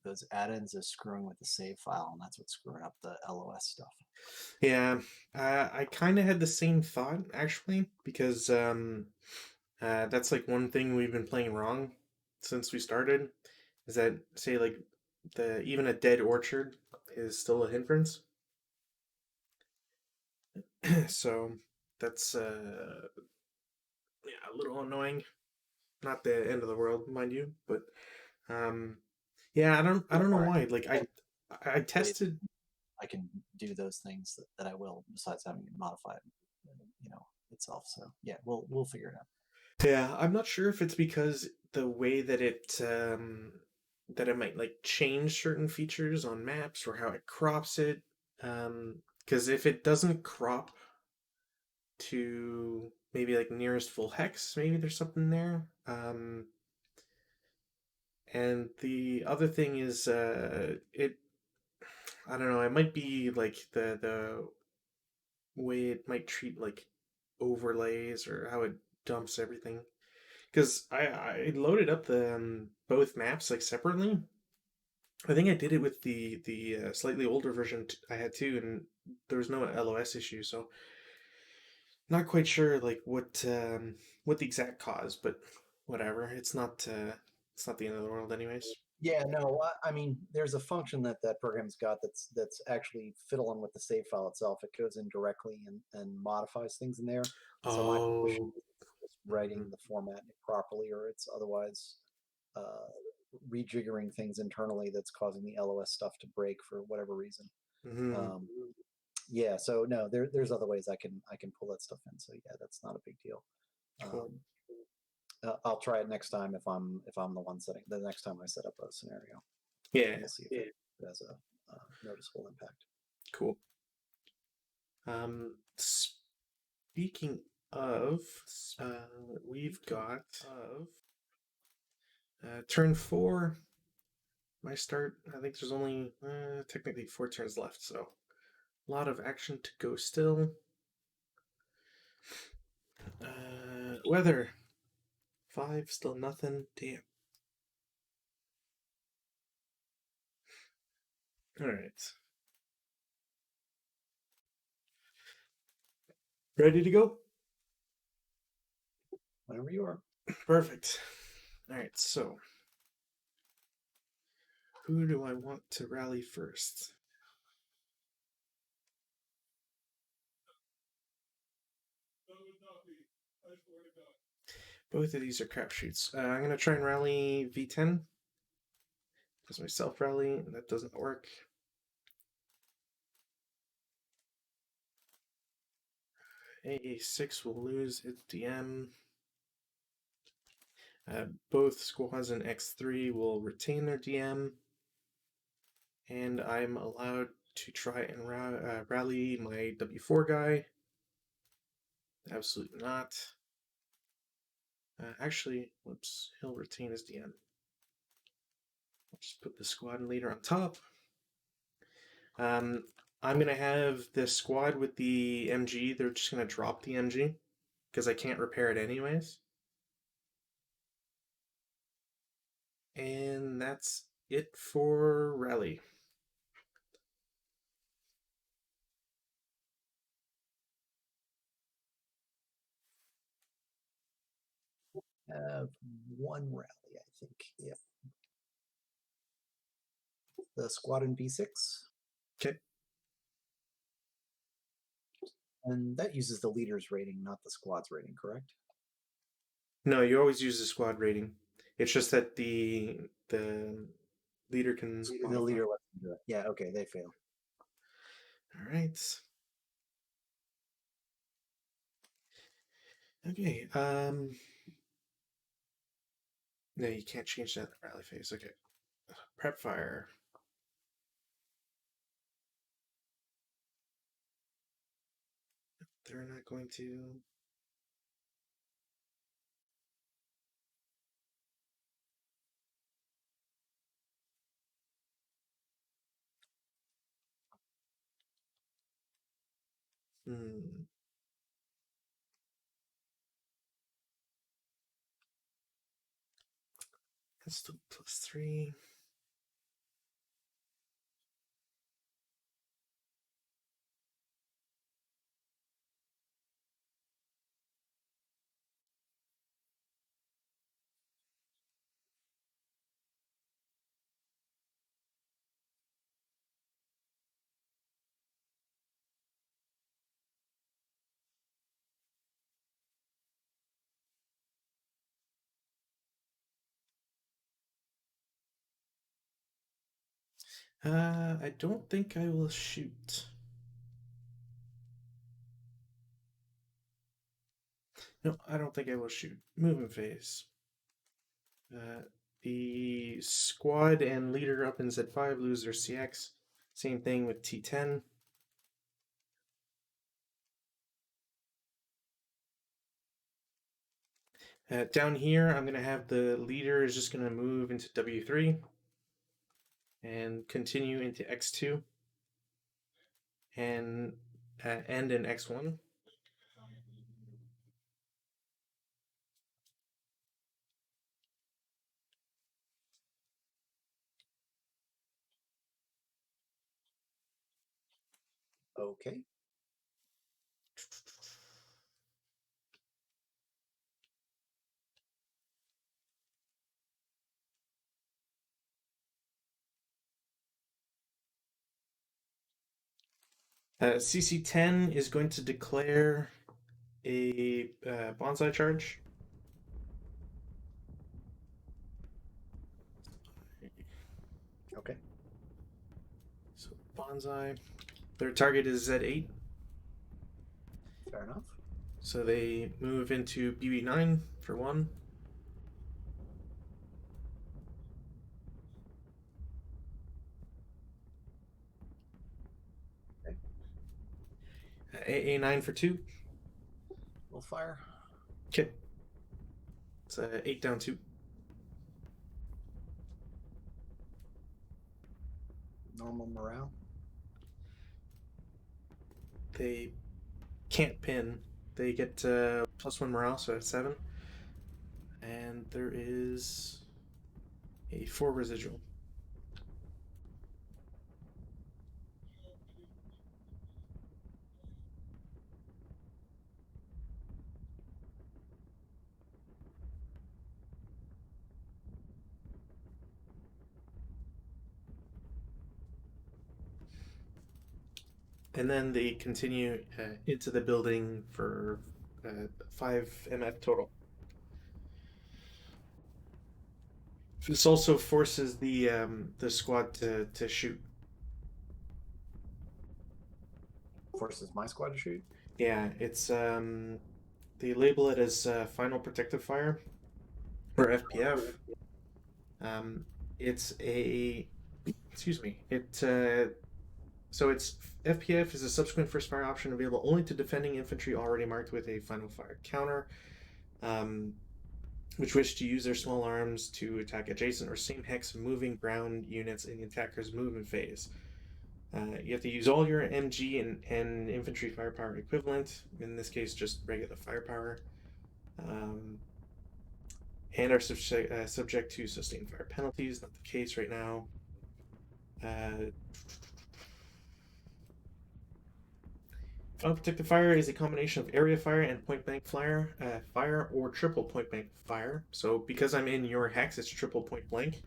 those add-ins are screwing with the save file, and that's what's screwing up the LOS stuff. Yeah, I kind of had the same thought actually because that's like one thing we've been playing wrong since we started is that say like the even a dead orchard is still a hindrance. So that's yeah, a little annoying. Not the end of the world, mind you, but um yeah, I Yeah, don't know all right. why. Like I Ways tested. I can do those things that I will, besides having it modified, itself. So yeah, we'll figure it out. Yeah, I'm not sure if it's because the way that it might like change certain features on maps or how it crops it. Because if it doesn't crop to maybe like nearest full hex, maybe there's something there. And the other thing is, I don't know, it might be like the way it might treat like overlays or how it dumps everything. Because I loaded up the both maps like separately. I think I did it with the slightly older version I had too, and there was no LOS issue. So not quite sure like what the exact cause, but whatever. It's not the end of the world, anyways. Yeah, no, I mean, there's a function that that program's got that's actually fiddling with the save file itself. It goes in directly and modifies things in there. So my suspicion Oh, is it's just mhm, writing the format properly, or it's otherwise uh, rejiggering things internally that's causing the LOS stuff to break for whatever reason. mhm. Um, yeah, so no, there's other ways I can pull that stuff in. So yeah, that's not a big deal. Cool. Um, I'll try it next time if I'm the one setting the next time I set up a scenario, and Yeah, we'll see if it has a noticeable impact. cool. Speaking of, we've got turn four. My start. I think there's only technically 4 turns left, so a lot of action to go still. Weather 5, still nothing. Damn. All right, ready to go. Whenever you are. Perfect. All right, so who do I want to rally first? Both of these are crapshoots. I'm gonna try and rally V10. Does my self rally? That doesn't work. A6 will lose its DM. Both squads in X3 will retain their DM, and I'm allowed to try and rally my W4 guy. Absolutely not. Actually, whoops, he'll retain his DM. I'll just put the squad leader on top. Um, I'm going to have the squad with the MG, they're just going to drop the MG because I can't repair it anyways. And that's it for rally. Have one rally, I think. Yep. The squad in B6, Okay. and that uses the leader's rating, not the squad's rating, correct? No, you always use the squad rating. It's just that the leader can The modify. leader lets them do it. Yeah, okay, they fail. All right. Okay. No, you can't change that in the rally phase. Okay. Prep fire. They're not going to. Hmm. That's still +3. I don't think I will shoot. No, I don't think I will shoot. Movement phase. Uh, the squad and leader up in Z5 lose their CX. Same thing with T10. Down here, I'm going to have the leader is just going to move into W3 and continue into X2 and end in X1. Okay. CC10 is going to declare a bonsai charge. Okay. So bonsai. Their target is Z8. Fair enough. So they move into BB9 for 1. Okay. AA9 for 2. We'll fire. Okay. It's 8 down 2. Normal morale. They can't pin. They get +1 morale, so at 7. And there is a 4 residual. And then they continue into the building for 5 MF total. This also forces the squad to shoot. Forces my squad to shoot. Yeah, it's they label it as final protective fire or FPF. Um, it's a excuse me. So it's FPF is a subsequent first fire option available only to defending infantry already marked with a final fire counter, which wish to use their small arms to attack adjacent or same hex moving ground units in the attacker's movement phase. You have to use all your MG and infantry firepower equivalent, in this case just regular firepower, and are subject to sustained fire penalties. Not the case right now. Final protective fire is a combination of area fire and point blank fire or triple point blank fire. So because I'm in your hex, it's triple point blank.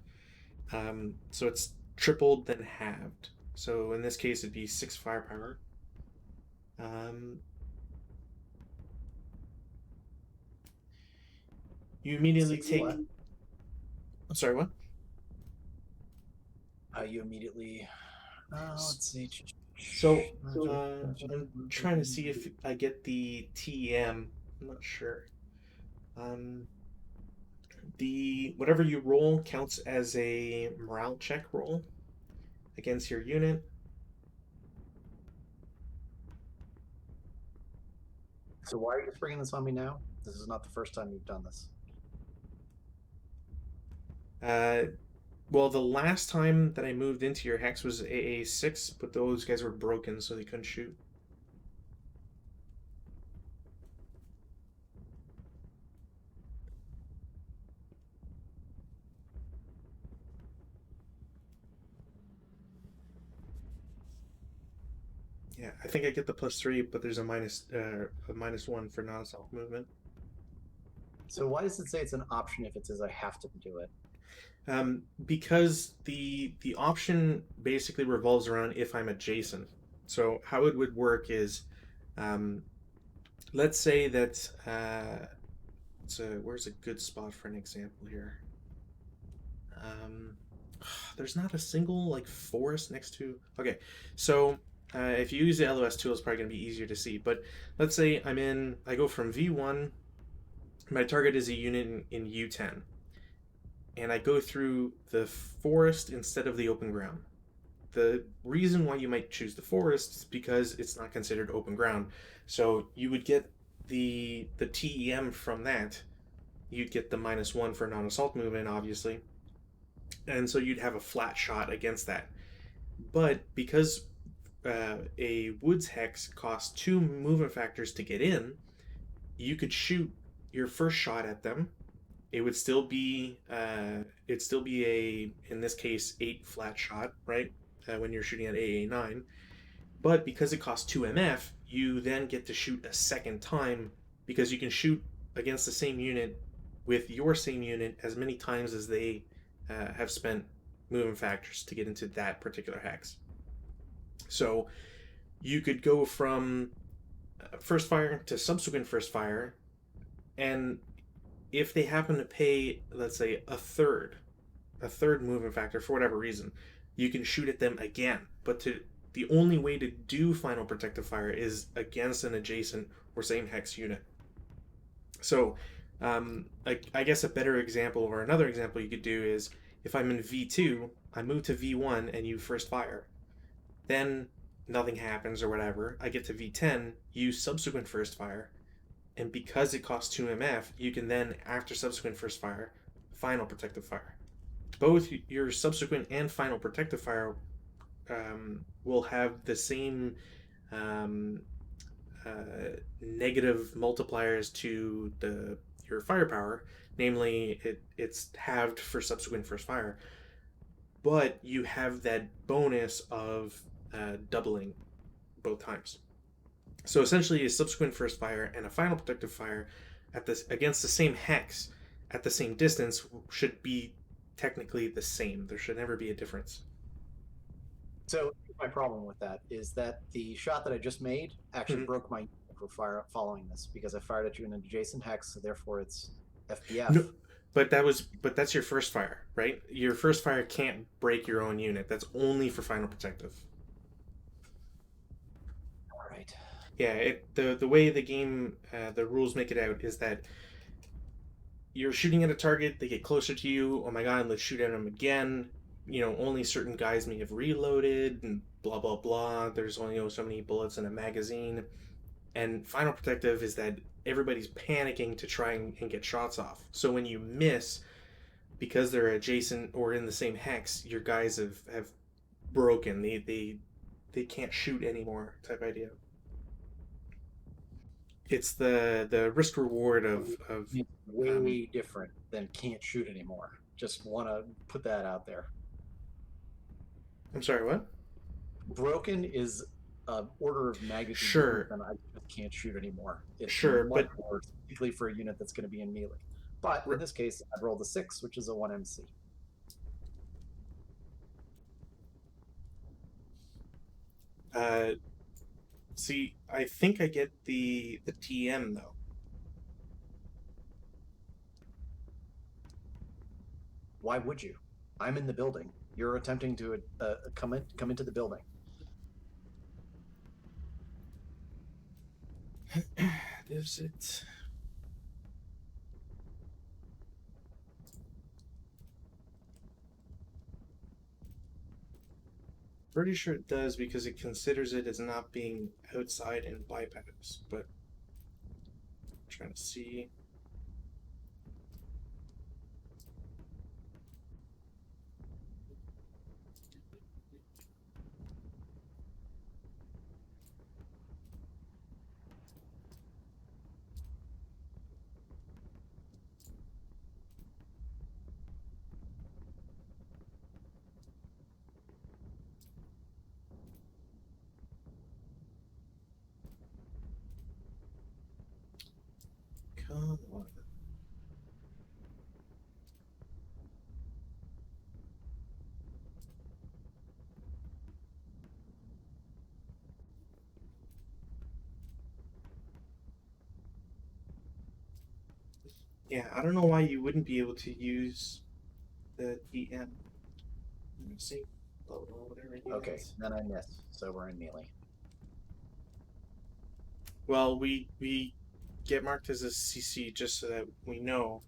So it's tripled then halved. So in this case, it'd be 6 firepower. You immediately take. What? I'm sorry, what? You immediately. Let's see. So I'm trying to see if I get the TEM. I'm not sure. The whatever you roll counts as a morale check roll against your unit. So why are you bringing this on me now? This is not the first time you've done this. Well, the last time that I moved into your hex was AA6, but those guys were broken, so they couldn't shoot. Yeah, I think I get the +3, but there's a -1 for non-self movement. So why does it say it's an option if it says I have to do it? Because the option basically revolves around if I'm adjacent. So how it would work is, let's say that where's a good spot for an example here? There's not a single like forest next to. Okay, so if you use the LOS tool, it's probably going to be easier to see. But let's say I go from V1. My target is a unit in U10, and I go through the forest instead of the open ground. The reason why you might choose the forest is because it's not considered open ground. So you would get the TEM from that. You'd get the -1 for non-assault movement, obviously, and so you'd have a flat shot against that. But because a woods hex costs 2 movement factors to get in, you could shoot your first shot at them. It'd still be a, in this case, 8 flat shot, right? When you're shooting at AA9. But because it costs 2 MF, you then get to shoot a second time because you can shoot against the same unit with your same unit as many times as they have spent movement factors to get into that particular hex. So you could go from first fire to subsequent first fire, and if they happen to pay, let's say, a third movement factor for whatever reason, you can shoot at them again. But the only way to do final protective fire is against an adjacent or same hex unit. So, I guess a better example or another example you could do is if I'm in V2, I move to V1 and you first fire. Then nothing happens or whatever. I get to V10, use subsequent first fire, and because it costs 2 MF, you can then, after subsequent first fire, final protective fire. Both your subsequent and final protective fire will have the same um, negative multipliers to your firepower. Namely, it's halved for subsequent first fire, but you have that bonus of doubling both times. So essentially, a subsequent first fire and a final protective fire at this against the same hex at the same distance should be technically the same. There should never be a difference. So my problem with that is that the shot that I just made actually Mhm. broke my for fire following this because I fired at you in an adjacent hex, so therefore it's No, FPF. but that's your first fire, right? Your first fire can't break your own unit. That's only for final protective. All right. Yeah, the way the game the rules make it out is that you're shooting at a target, they get closer to you. Oh my god, let's shoot at them again. Only certain guys may have reloaded and blah blah blah. There's only so many bullets in a magazine. And final protective is that everybody's panicking to try and get shots off. So when you miss, because they're adjacent or in the same hex, your guys have broken. They can't shoot anymore type idea. It's the risk reward of It's um, way different than can't shoot anymore. Just want to put that out there. I'm sorry, what? Broken is an order of magnitude different Sure, than I just can't shoot anymore. It's sure, much but worse, particularly for a unit that's going to be in melee. But in this case, I rolled a 6, which is a 1 MC. uh, see, I think I get the TM though. Why would you? I'm in the building. You're attempting to come into the building. Is it? Pretty sure it does because it considers it as not being outside and bypass. But I'm trying to see. Come on. Yeah, I don't know why you wouldn't be able to use the TM. see. Blah, blah, blah, whatever. Okay, then I miss. So we're in melee. Well, we get marked as a CC just so that we know.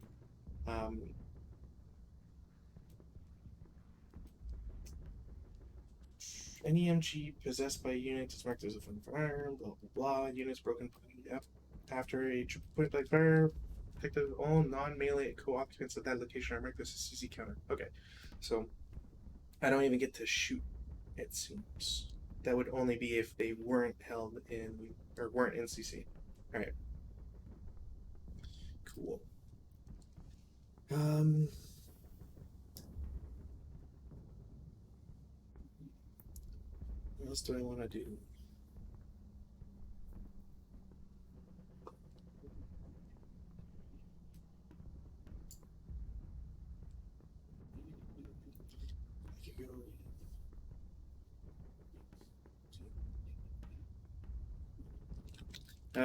Any MG possessed by a unit is marked as a firearm, blah blah blah. Units broken after a point blank fire. Protected all non-melee co-occupants at that location are marked as a CC counter. Okay, so I don't even get to shoot, it seems. That would only be if they weren't held in or weren't in CC. Alright. Cool. What else do I want to do?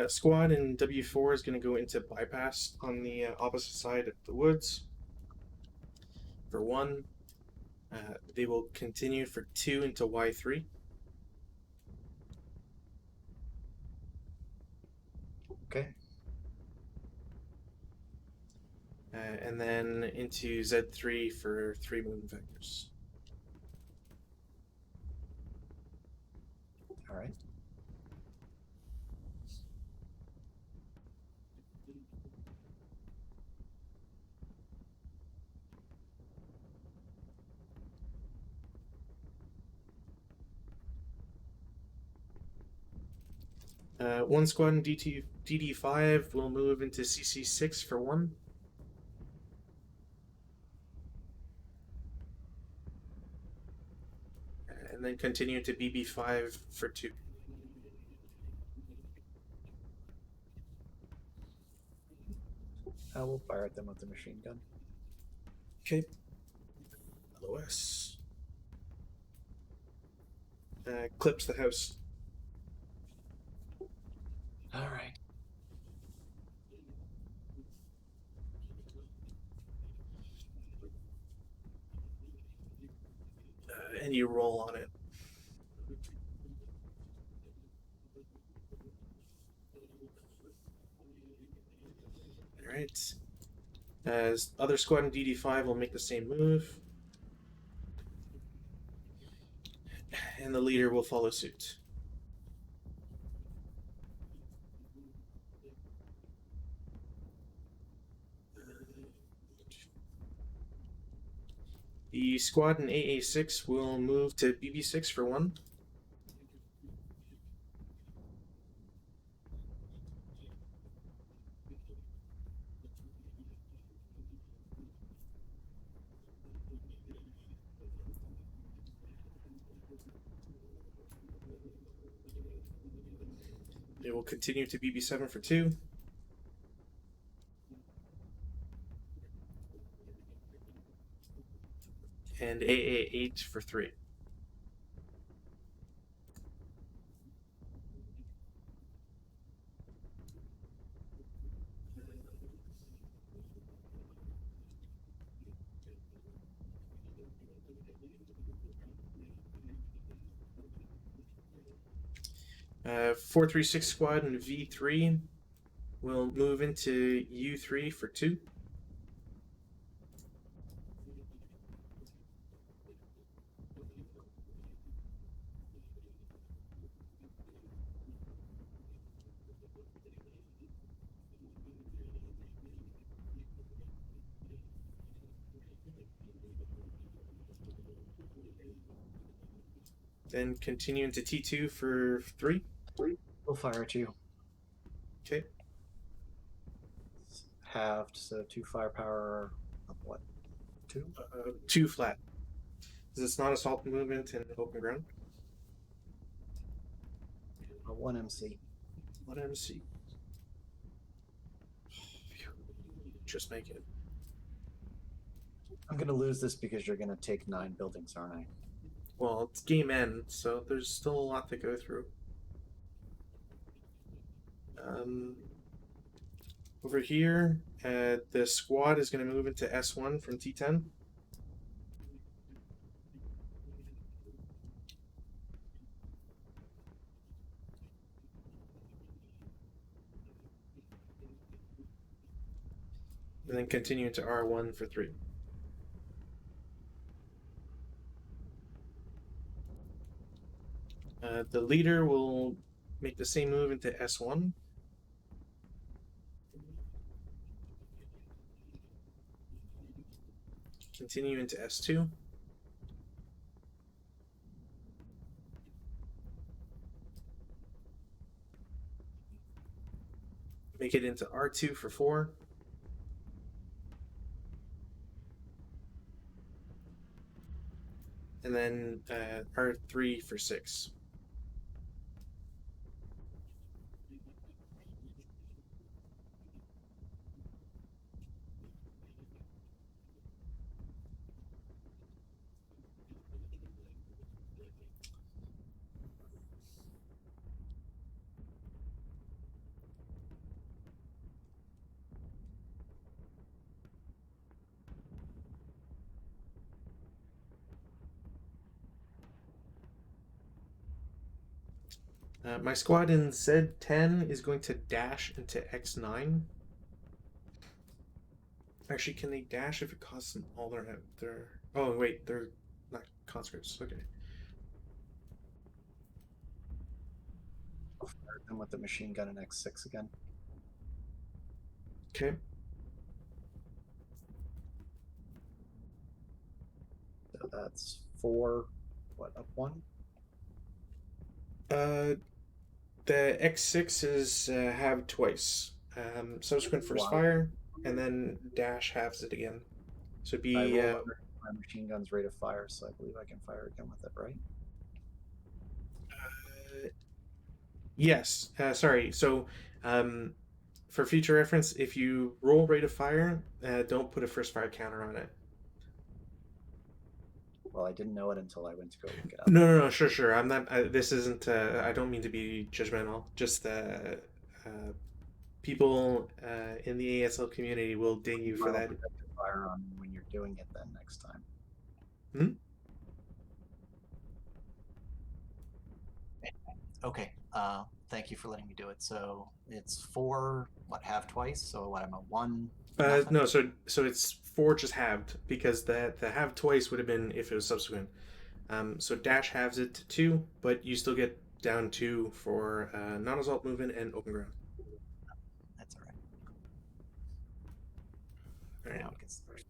Squad in W4 is going to go into bypass on the opposite side of the woods. For 1. They will continue for 2 into Y3. Okay. And then into Z3 for 3 movement vectors. All right. One squad in DD5 will move into CC6 for 1. And then continue to BB5 for 2. I will fire at them with the machine gun. Okay. LOS. Clips the house. All right. And you roll on it. Alright. As other squad in DD5 will make the same move. And the leader will follow suit. The squad in AA6 will move to BB6 for 1. They will continue to BB7 for 2. And AA8 for 3. Uh, 436 squad in V3 will move into U3 for 2. Then continue into T2 for 3. We'll fire at you. Okay. Halved, so 2 firepower of what? 2? 2 flat. Because it's not assault movement in open ground. 1 MC. 1 MC. Just make it. I'm going to lose this because you're going to take 9 buildings, aren't I? Well, it's game end, so there's still a lot to go through. Over here, the squad is going to move into S1 from T10. and then continue into R1 for 3. The leader will make the same move into S1. Continue into S2. Make it into R2 for 4. And then R3 for 6. My squad in Z10 is going to dash into X9. Actually, can they dash if it costs them all their... Oh, wait, they're not conscripts. Okay. I'll fire them with the machine gun in X6 again. Okay. So that's 4. What, up 1? The X6 is halved twice. Subsequent first Wow. fire, and then dash halves it again. So it'd I be rolled under my machine gun's rate of fire, so I believe I can fire again with it, right? yes. Sorry. So um, for future reference, if you roll rate of fire, don't put a first fire counter on it. Well, I didn't know it until I went to go look it up. No. Sure. I'm not. This isn't. I don't mean to be judgmental. Just people in the ASL community will ding you for I'll that. protect the fire on when you're doing it then next time. Hmm? Okay. Thank you for letting me do it. So it's 4, what, half twice? So what, I'm a 1, nothing? No. So it's 4 just halved because the halve twice would have been if it was subsequent. So dash halves it to 2, but you still get down 2 for non-assault movement and open ground. That's all right. All right. Now it gets first.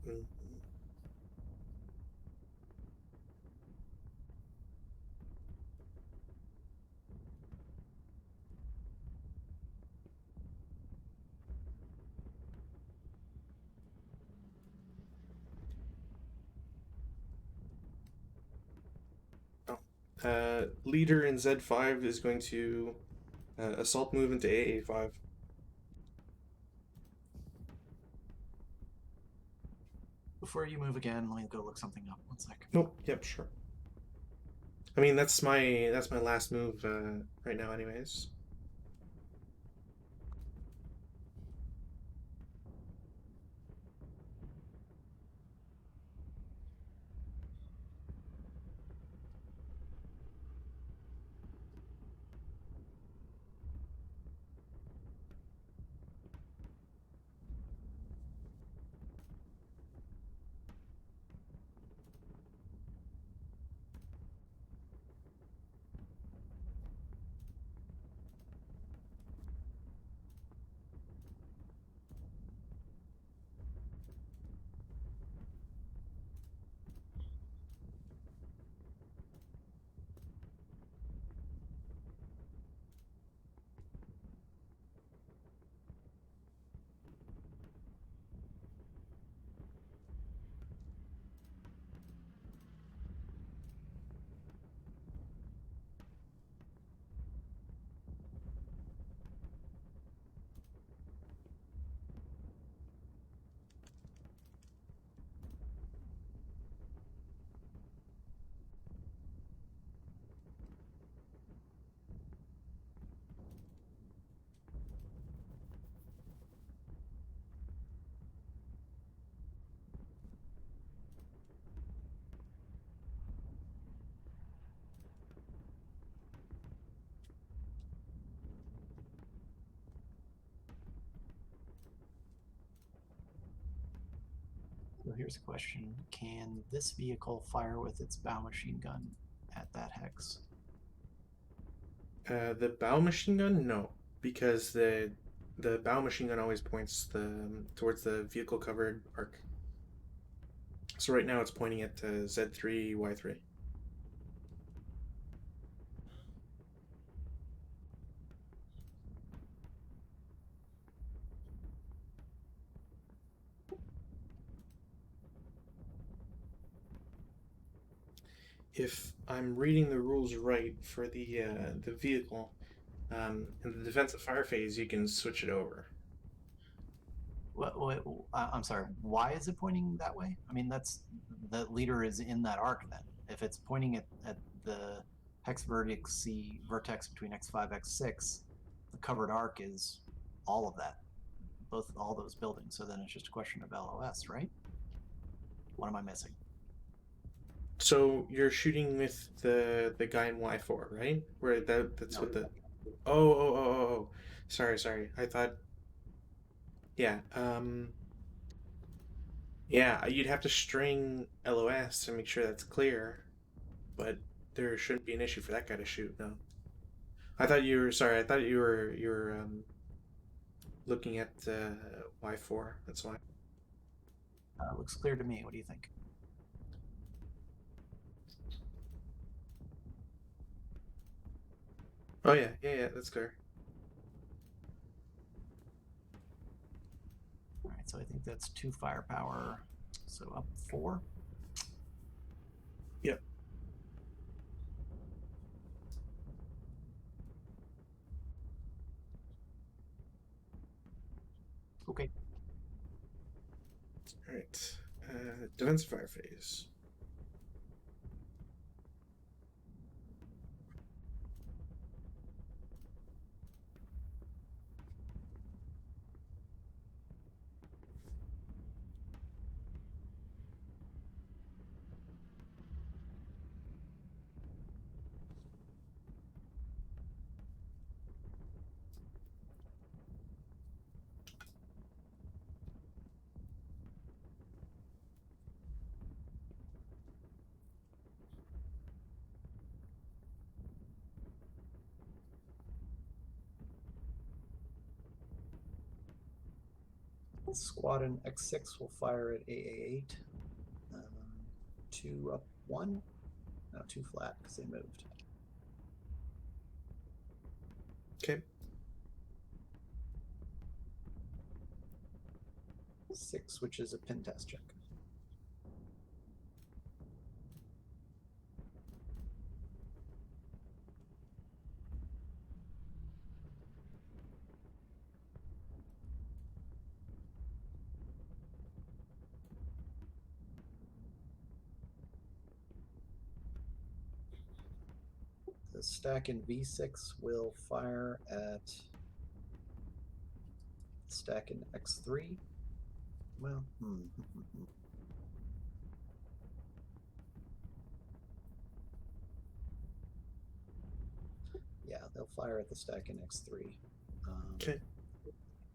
Mm. Oh. Leader in Z5 is going to assault move into AA5. Before you move again, let me go look something up. 1 sec. Nope. Yep. Sure. I mean that's my last move right now, anyways. So here's a question. Can this vehicle fire with its bow machine gun at that hex? The bow machine gun, no, because the bow machine gun always points towards the vehicle covered arc. So right now it's pointing at Z3 Y3. If I'm reading the rules right for the vehicle, in the defensive fire phase, you can switch it over. I'm sorry. Why is it pointing that way? I mean, that's the leader is in that arc. Then, if it's pointing at the hex vertex between x5 x6, the covered arc is all of that, all those buildings. So then it's just a question of LOS, right? What am I missing? So you're shooting with the guy in Y4, right? Where that's No, what the oh. Sorry. I thought yeah. Yeah, you'd have to string LOS to make sure that's clear, but there shouldn't be an issue for that guy to shoot. No. I thought you were sorry. I thought you were looking at Y4. That's why. looks clear to me. What do you think? Oh yeah. That's clear. All right, so I think that's 2 firepower. So up 4. Yep. Okay. All right. Defensive fire phase. Squadron X6 will fire at AA8. 2 up 1. No, 2 flat because they moved. Okay. 6, which is a pin test check. The stack in V6 will fire at stack in X3. Well, yeah, they'll fire at the stack in X3. Okay.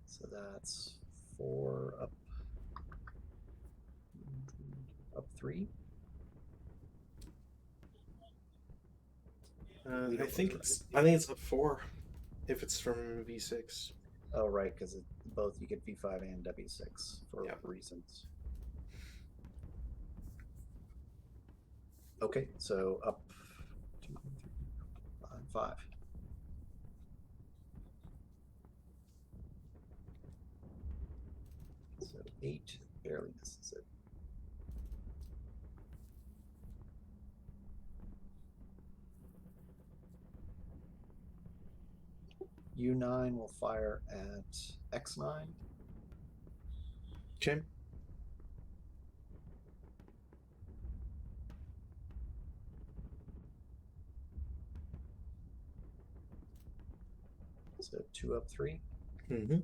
So that's 4 up 3. I think it's up 4 if it's from V6. Oh, right, because both you get V5 and W6 for Yep. reasons. Okay, so up 2, 3, 5. So 8 barely misses it. U9 will fire at X9. Okay. So 2 up 3. Mm-hmm.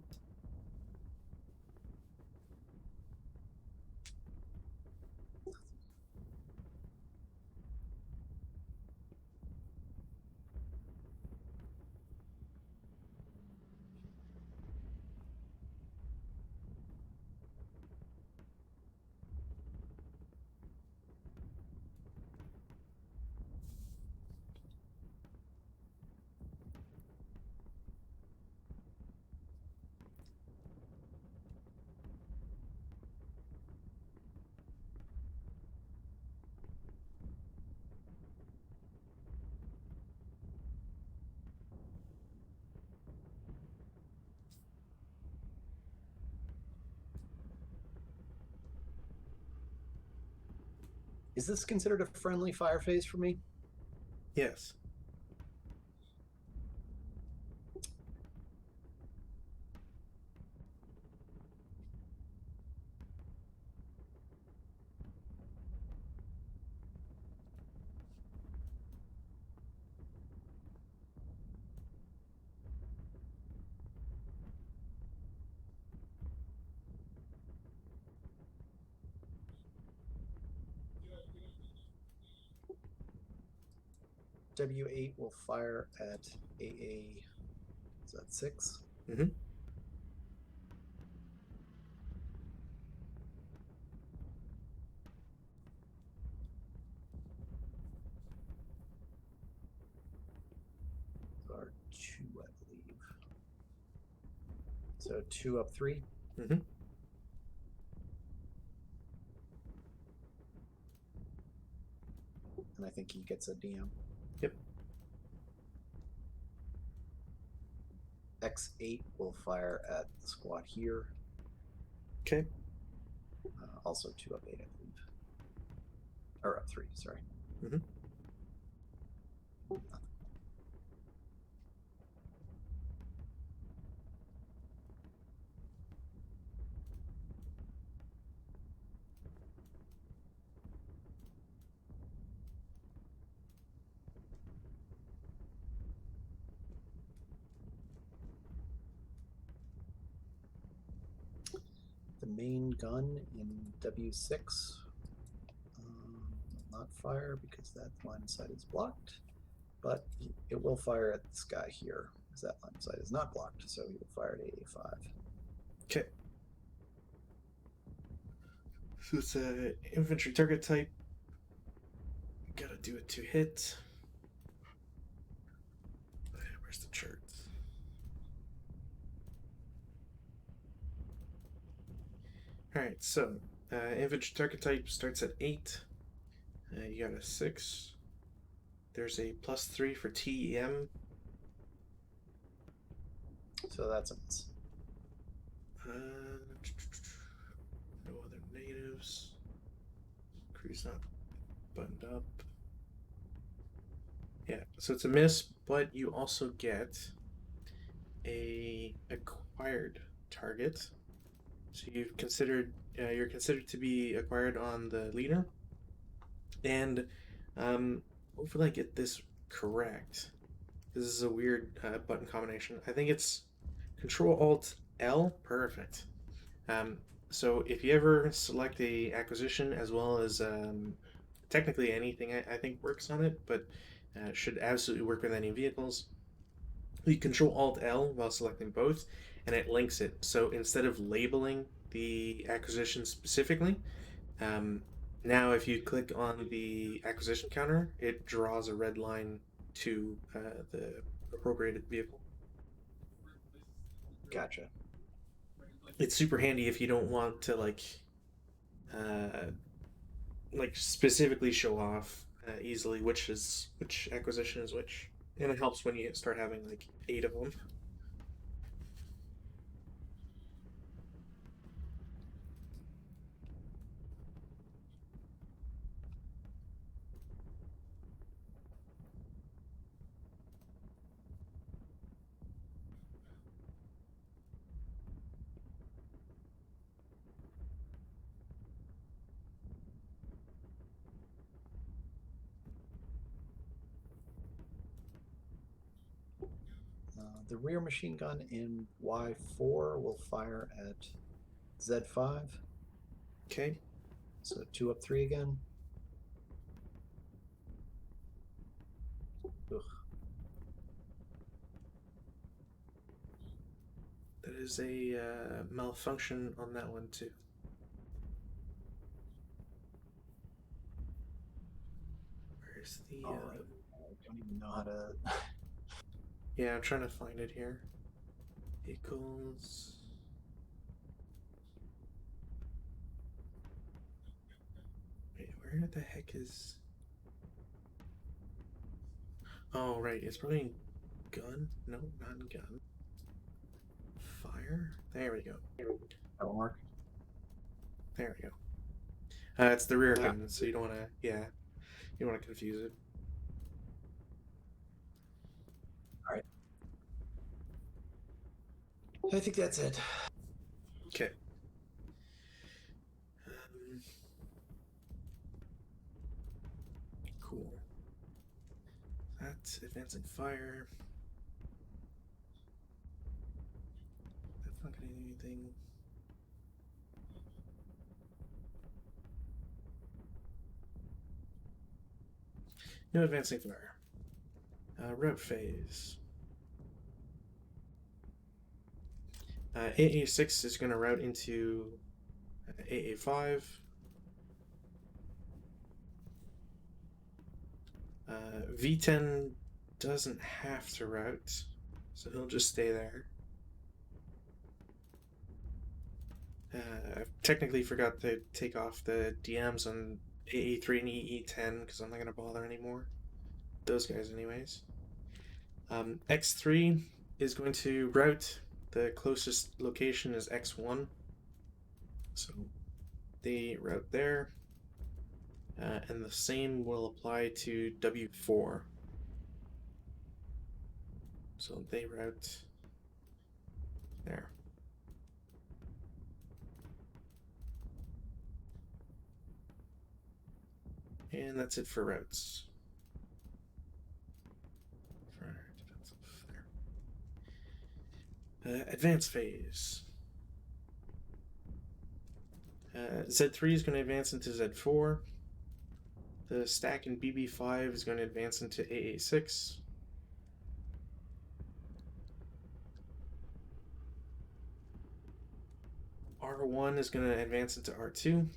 Is this considered a friendly fire phase for me? Yes. W8 will fire at AA. Is that 6? Mm-hmm. So R2, I believe. So 2 up 3. Mm-hmm. And I think he gets a DM. Yep. X8 will fire at the squad here. Okay. Also 2 up 8, I believe. Or up 3, sorry. Mm-hmm. The main gun in W6 will not fire because that line of sight is blocked, but it will fire at this guy here because that line of sight is not blocked, so he will fire at AA5. Okay. So it's a infantry target type. Gotta do it to hit. Where's the chart? Alright, so infantry target type starts at 8. You got a 6. There's a +3 for TEM. So that's a miss. No other natives. Crew's not buttoned up. Yeah, so it's a miss, but you also get a acquired target. So you're considered to be acquired on the leader, and hopefully I get this correct. This is a weird button combination. I think it's Control Alt L. Perfect. So if you ever select a acquisition as well as technically anything, I think works on it, but should absolutely work with any vehicles. You Control Alt L while selecting both, and it links it. So instead of labeling the acquisition specifically, um, now if you click on the acquisition counter, it draws a red line to the appropriated vehicle. Gotcha. It's super handy if you don't want to uh, specifically show off easily which acquisition is which, and it helps when you start having like 8 of them. The rear machine gun in Y4 will fire at Z5. Okay. So 2 up 3 again. Ugh. That is a malfunction on that one too. Where's the? All right. I don't even know how to. Yeah, I'm trying to find it here. Vehicles. Wait, where the heck is? Oh, right. It's probably gun. No, not gun. Fire. There we go. That'll work. There we go. It's the rear Okay. cannon, so you don't want to. Yeah, you don't want to confuse it. All right. I think that's it. Okay. Um, cool. That's advancing fire. That's not going to do anything. No advancing fire. Route phase. AA6 is going to route into AA5. V10 doesn't have to route, so he'll just stay there. I technically forgot to take off the DMs on AA3 and EE10 because I'm not going to bother anymore. Those guys, anyways. X3 is going to route. The closest location is X1, so they route there. And the same will apply to W4. So they route there. And that's it for routes. Advance phase. Z3 is going to advance into Z4. The stack in BB5 is going to advance into AA6. R1 is going to advance into R2.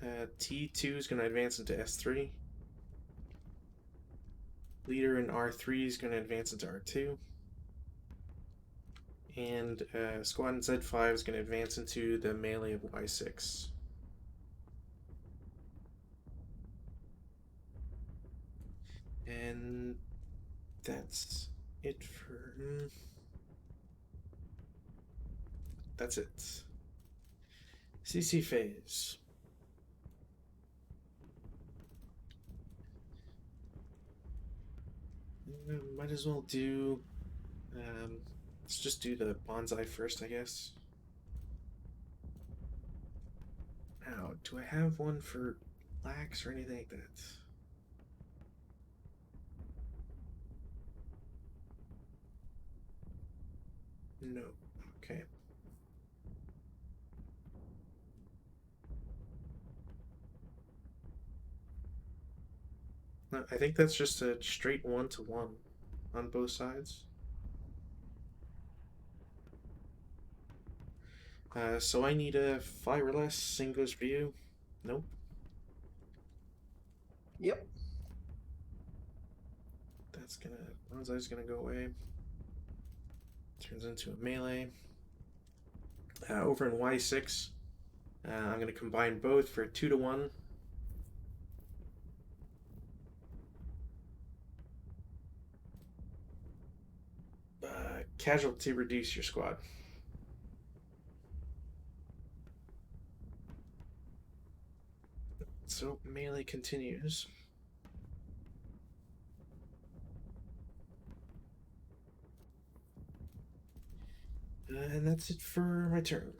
T2 is going to advance into S3. Leader in R3 is going to advance into R2. And squad in Z5 is going to advance into the melee of Y6. And that's it for. That's it. CC phase. Might as well do. Let's just do the bonsai first, I guess. Now, do I have one for lax or anything like that? No. Okay. No, I think that's just a straight 1-to-1 on both sides. So I need a 5 or less. Same goes for you. Nope. Yep. That's gonna. Bonsai's gonna go away. Turns into a melee. Over in Y6, I'm gonna combine both for 2-to-1. Casualty reduce your squad. So melee continues. And that's it for my turn.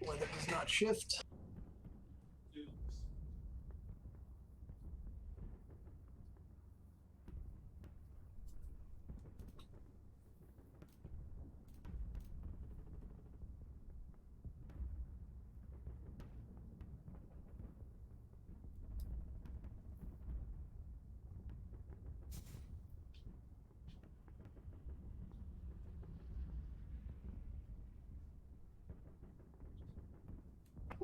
Weather does not shift.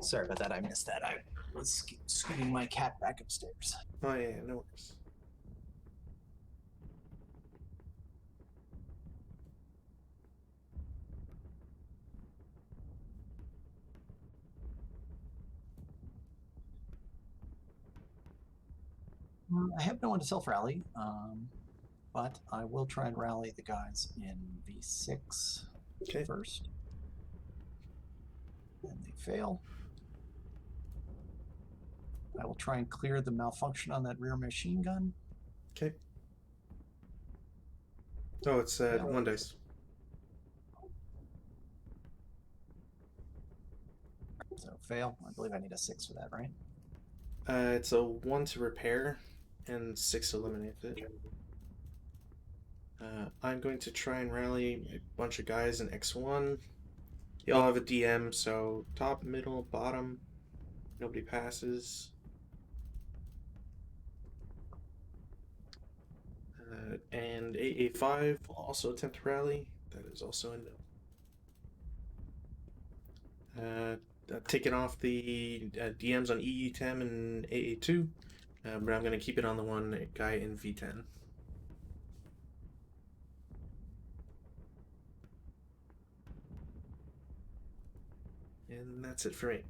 Sorry about that. I missed that. I was scooting my cat back upstairs. Oh yeah, no worries. I have no one to self rally. but I will try and rally the guys in V6 Okay. first. And they fail. I will try and clear the malfunction on that rear machine gun. Okay. Oh, it's Fail. 1 dice. So fail. I believe I need a 6 for that, right? It's a 1 to repair and 6 to eliminate it. I'm going to try and rally a bunch of guys in X1. You all have a DM, so top, middle, bottom. Nobody passes. And AA5 will also attempt to rally. That is also a no. Taking off the DMs on EE10 and AA2, but I'm going to keep it on the one guy in V10. And that's it for me.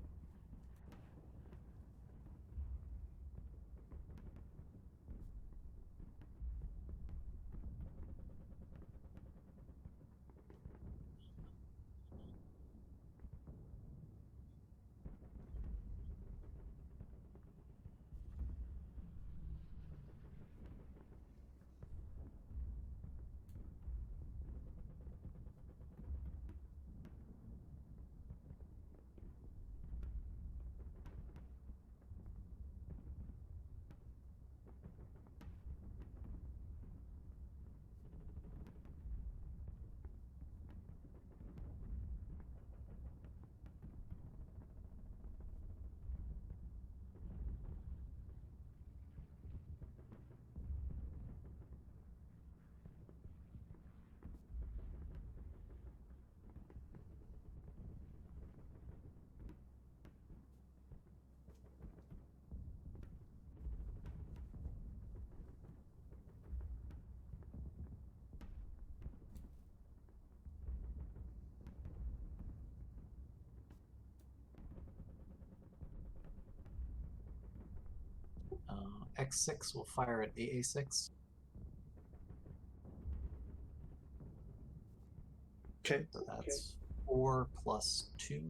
X6 will fire at AA6. Okay. So that's 4 plus 2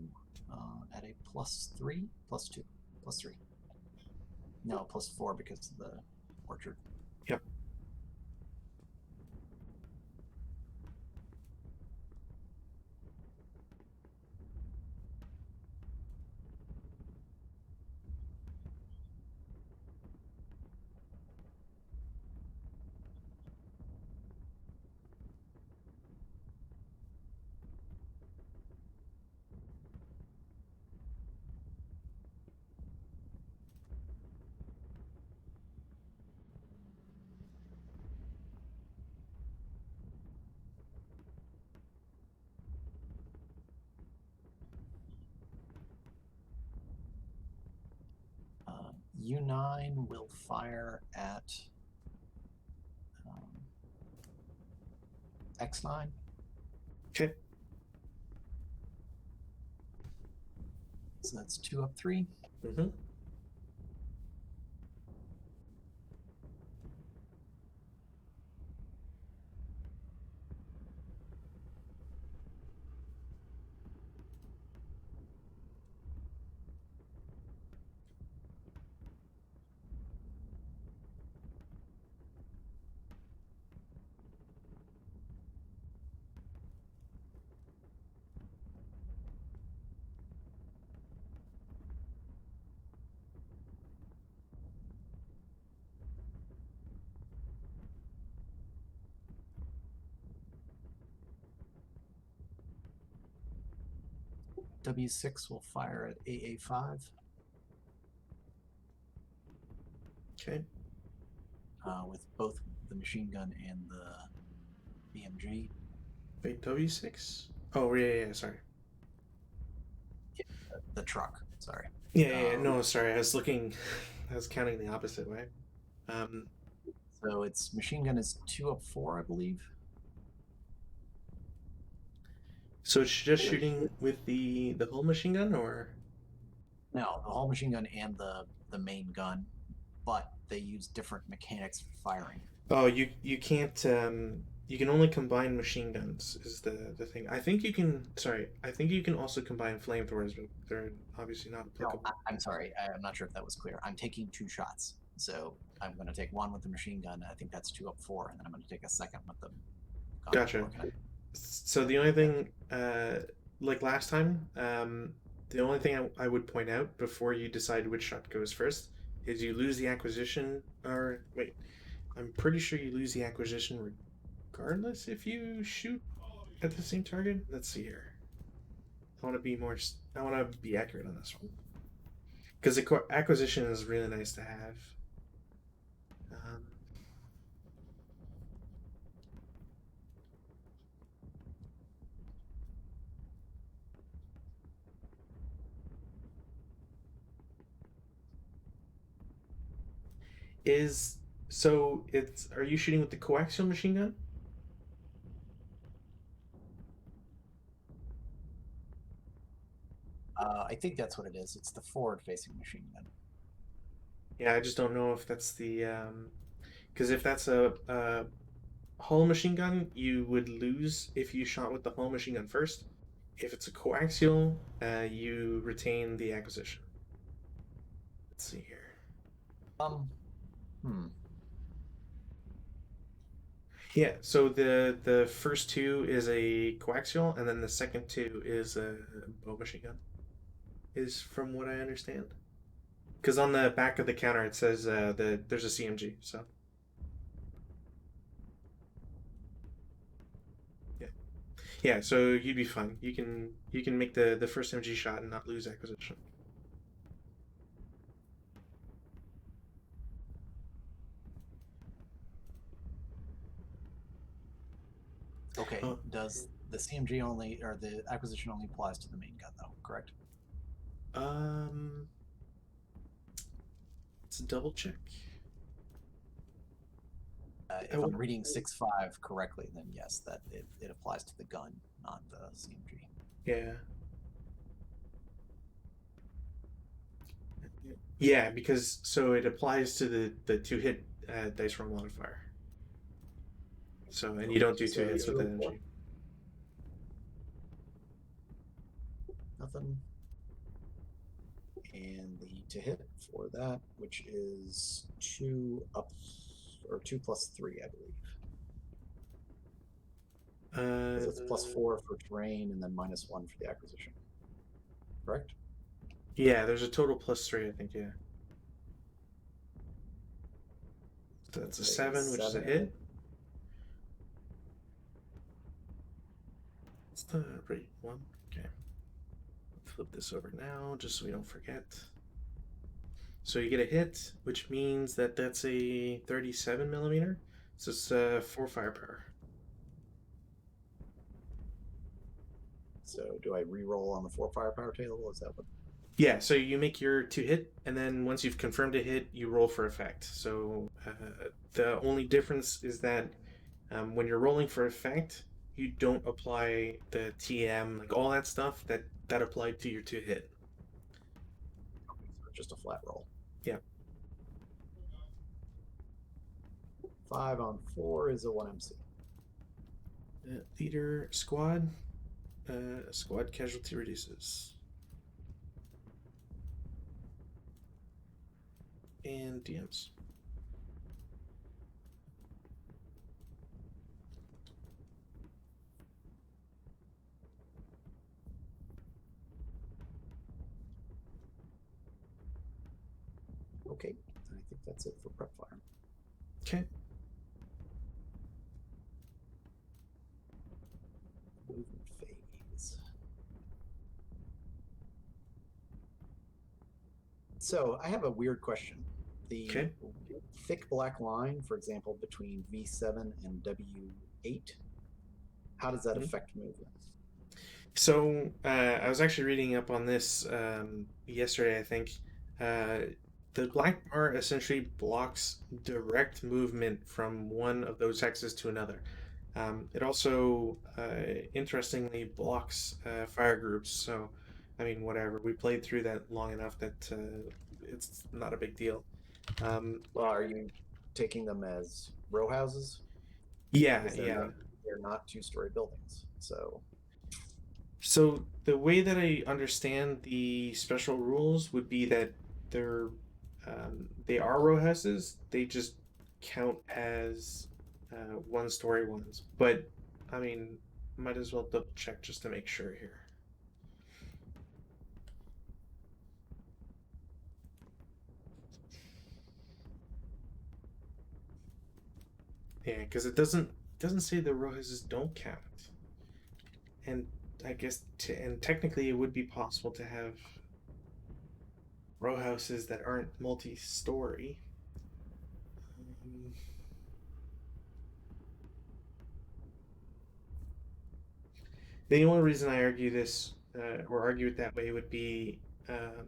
at a +3, +2, +3. No, +4 because of the orchard. Yep. U9 will fire at X9. Okay. So that's 2 up 3. Mm-hmm. W6 will fire at AA5. Okay. With both the machine gun and the BMG. Wait, W6? Oh, yeah, sorry. Yeah, the truck, sorry. Yeah, no, sorry. I was looking, I was counting the opposite way. So its machine gun is 2 up 4, I believe. So it's just shooting with the whole machine gun, or? No, the whole machine gun and the main gun, but they use different mechanics for firing. Oh, you can't. You can only combine machine guns. Is the thing? I think you can. Sorry, I think you can also combine flamethrowers, but they're obviously not No, applicable. I'm sorry. I'm not sure if that was clear. I'm taking two shots. So I'm going to take one with the machine gun. I think that's two up four, and then I'm going to take a second with the gun that we're Gotcha. looking at. So the only Yeah. thing, like last time, the only thing I would point out before you decide which shot goes first is you lose the acquisition. Or wait, I'm pretty sure you lose the acquisition regardless if you shoot at the same target. Let's see here. I want to be more. I want to be accurate on this one because the acquisition is really nice to have. Um, is so it's. Are you shooting with the coaxial machine gun? I think that's what it is. It's the forward-facing machine gun. Yeah, I just don't know if that's the because if that's a hull machine gun, you would lose if you shot with the hull machine gun first. If it's a coaxial, you retain the acquisition. Let's see here. Um, hmm. Yeah, so the first two is a coaxial, and then the second two is a bow machine gun. Is from what I understand. Because on the back of the counter it says that there's a CMG. So yeah, yeah. So you'd be fine. You can make the first MG shot and not lose acquisition. Okay. Oh, Does the CMG only or the acquisition only applies to the main gun though? Correct. um, let's double check. I If I'm would, reading 6.5 correctly, then yes, that it applies to the gun, not the CMG. yeah, yeah, because so it applies to the two hit dice roll modifier. So and you Okay. don't do two So hits with two the and four. MG. Nothing. And the to hit for that, which is two up or two plus three, I believe. Because it's plus Uh, four for terrain and then minus one for the acquisition. Correct? yeah, there's a total plus three, I think. Yeah, so that's a It's a seven, which is a seven. hit. It's the right one. Okay, flip this over now, just so we don't forget. So you get a hit, which means that that's a 37 millimeter. So it's four firepower. So do I re-roll on the four firepower table? Is that what? Yeah, so you make your two hit, and then once you've confirmed a hit, you roll for effect. So the only difference is that when you're rolling for effect, you don't apply the TM, like all that stuff that applied to your two hit. Okay, so it's just a flat roll. Yeah. Five on four is a one MC. Leader squad casualty reduces, and DMs. Okay, I think that's it for prep fire. Okay. Movement phase. So I have a weird question. The Okay. thick black line, for example, between V7 and W8, how does that Mhm. affect movement? So I was actually reading up on this yesterday, I think. The black bar essentially blocks direct movement from one of those hexes to another. It also, interestingly, blocks fire groups. So, I mean, whatever. We played through that long enough that it's not a big deal. Um, Well, are you? taking them as row houses Yeah, because yeah. they're not two-story buildings. So So the way that I understand the special rules would be that they're they are row houses. They just count as one-story ones. But I mean, might as well double check just to make sure here. Yeah, because it doesn't say the row houses don't count, and I guess and technically it would be possible to have row houses that aren't multi-story. Um, the only reason I argue this or argue it that way would be um,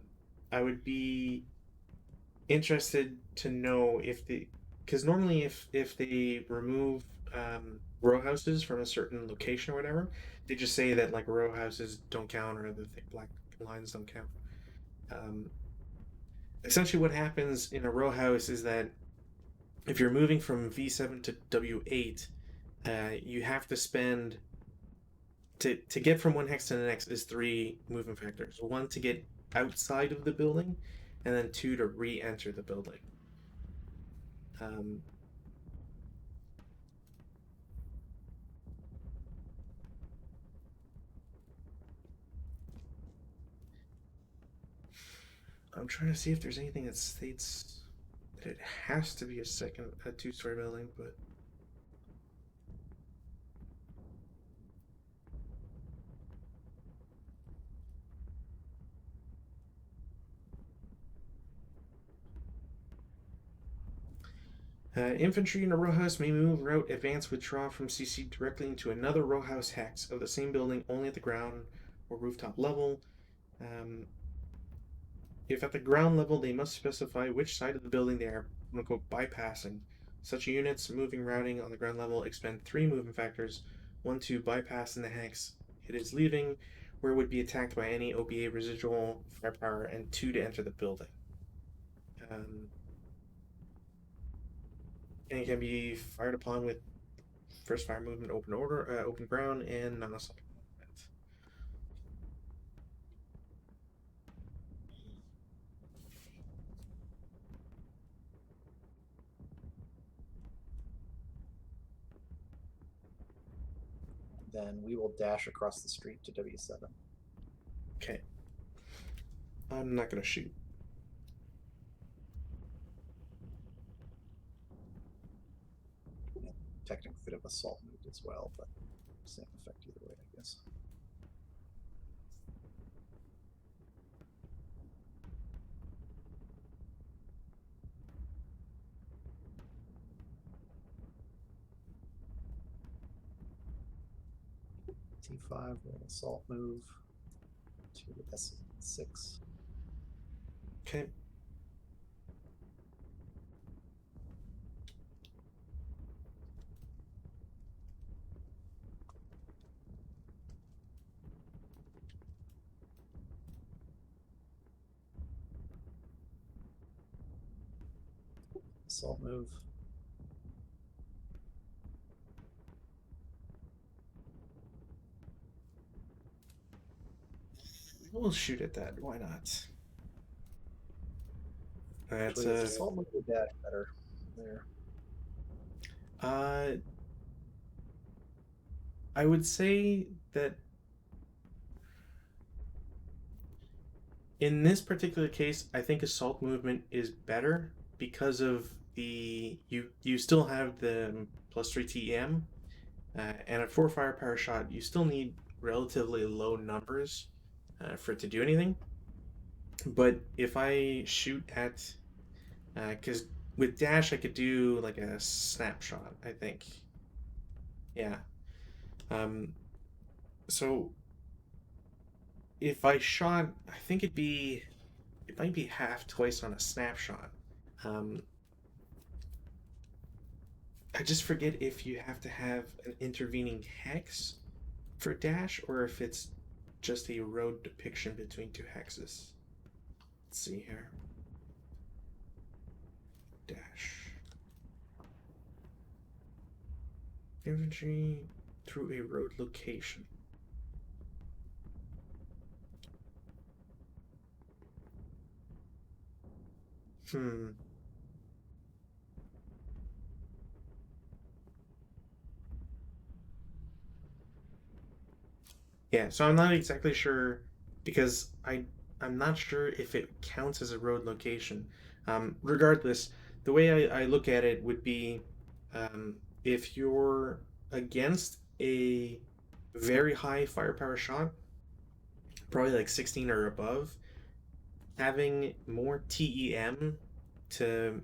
I would be interested to know if the because normally if they remove row houses from a certain location or whatever, they just say that like row houses don't count or the thick black lines don't count. Um, Essentially, what happens in a row house is that if you're moving from V7 to W8, you have to spend to get from one hex to the next is three movement factors. One to get outside of the building, and then two to re-enter the building. Um, I'm trying to see if there's anything that states that it has to be a two-story building, but infantry in a row house may move, route, advance, withdraw from CC directly into another row house hex of the same building, only at the ground or rooftop level. Um, If at the ground level, they must specify which side of the building they are quote unquote bypassing. Such units moving routing on the ground level expend three movement factors: one to bypass in the hex it is leaving, where it would be attacked by any OBA residual firepower, and two to enter the building. Um, and it can be fired upon with first fire movement, open order, open ground, and non-assault movement. then we will dash across the street to W7. Okay, I'm not gonna shoot. And technically could have assault moved as well, but same effect either way, I guess. T5 will assault move to S6. Okay. Assault move. We'll shoot at that. Why not? That's Actually, is assault move or dash better there? uh I would say that in this particular case, I think assault movement is better because of the you still have the plus three TEM and a four firepower shot. You still need relatively low numbers for it to do anything. But if I shoot at because with dash I could do like a snapshot. I think, yeah. Um, so if I shot, I think it might be half twice on a snapshot. Um, I just forget if you have to have an intervening hex for dash or if it's just a road depiction between two hexes. Let's see here. Dash. Infantry through a road location. Hmm. Yeah, so I'm not exactly sure because I'm not sure if it counts as a road location. Regardless, the way I look at it would be if you're against a very high firepower shot, probably like 16 or above, having more TEM to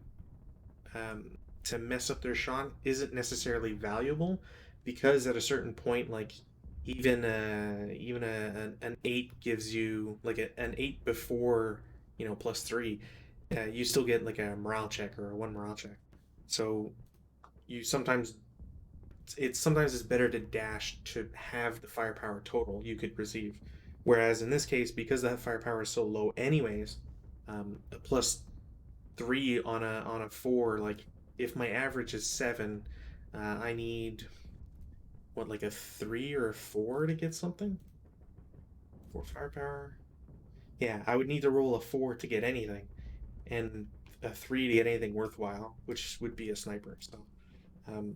um, to mess up their shot isn't necessarily valuable because at a certain point, like an 8 gives you like an 8 before +3, you still get like a morale check or a one morale check. So you sometimes it's better to dash to have the firepower total you could receive. Whereas in this case, because that firepower is so low, anyways, a +3 on a 4, like if my average is 7, I need what, like a 3 or a 4 to get something for firepower. Yeah, I would need to roll a 4 to get anything, and a 3 to get anything worthwhile, which would be a sniper. Um,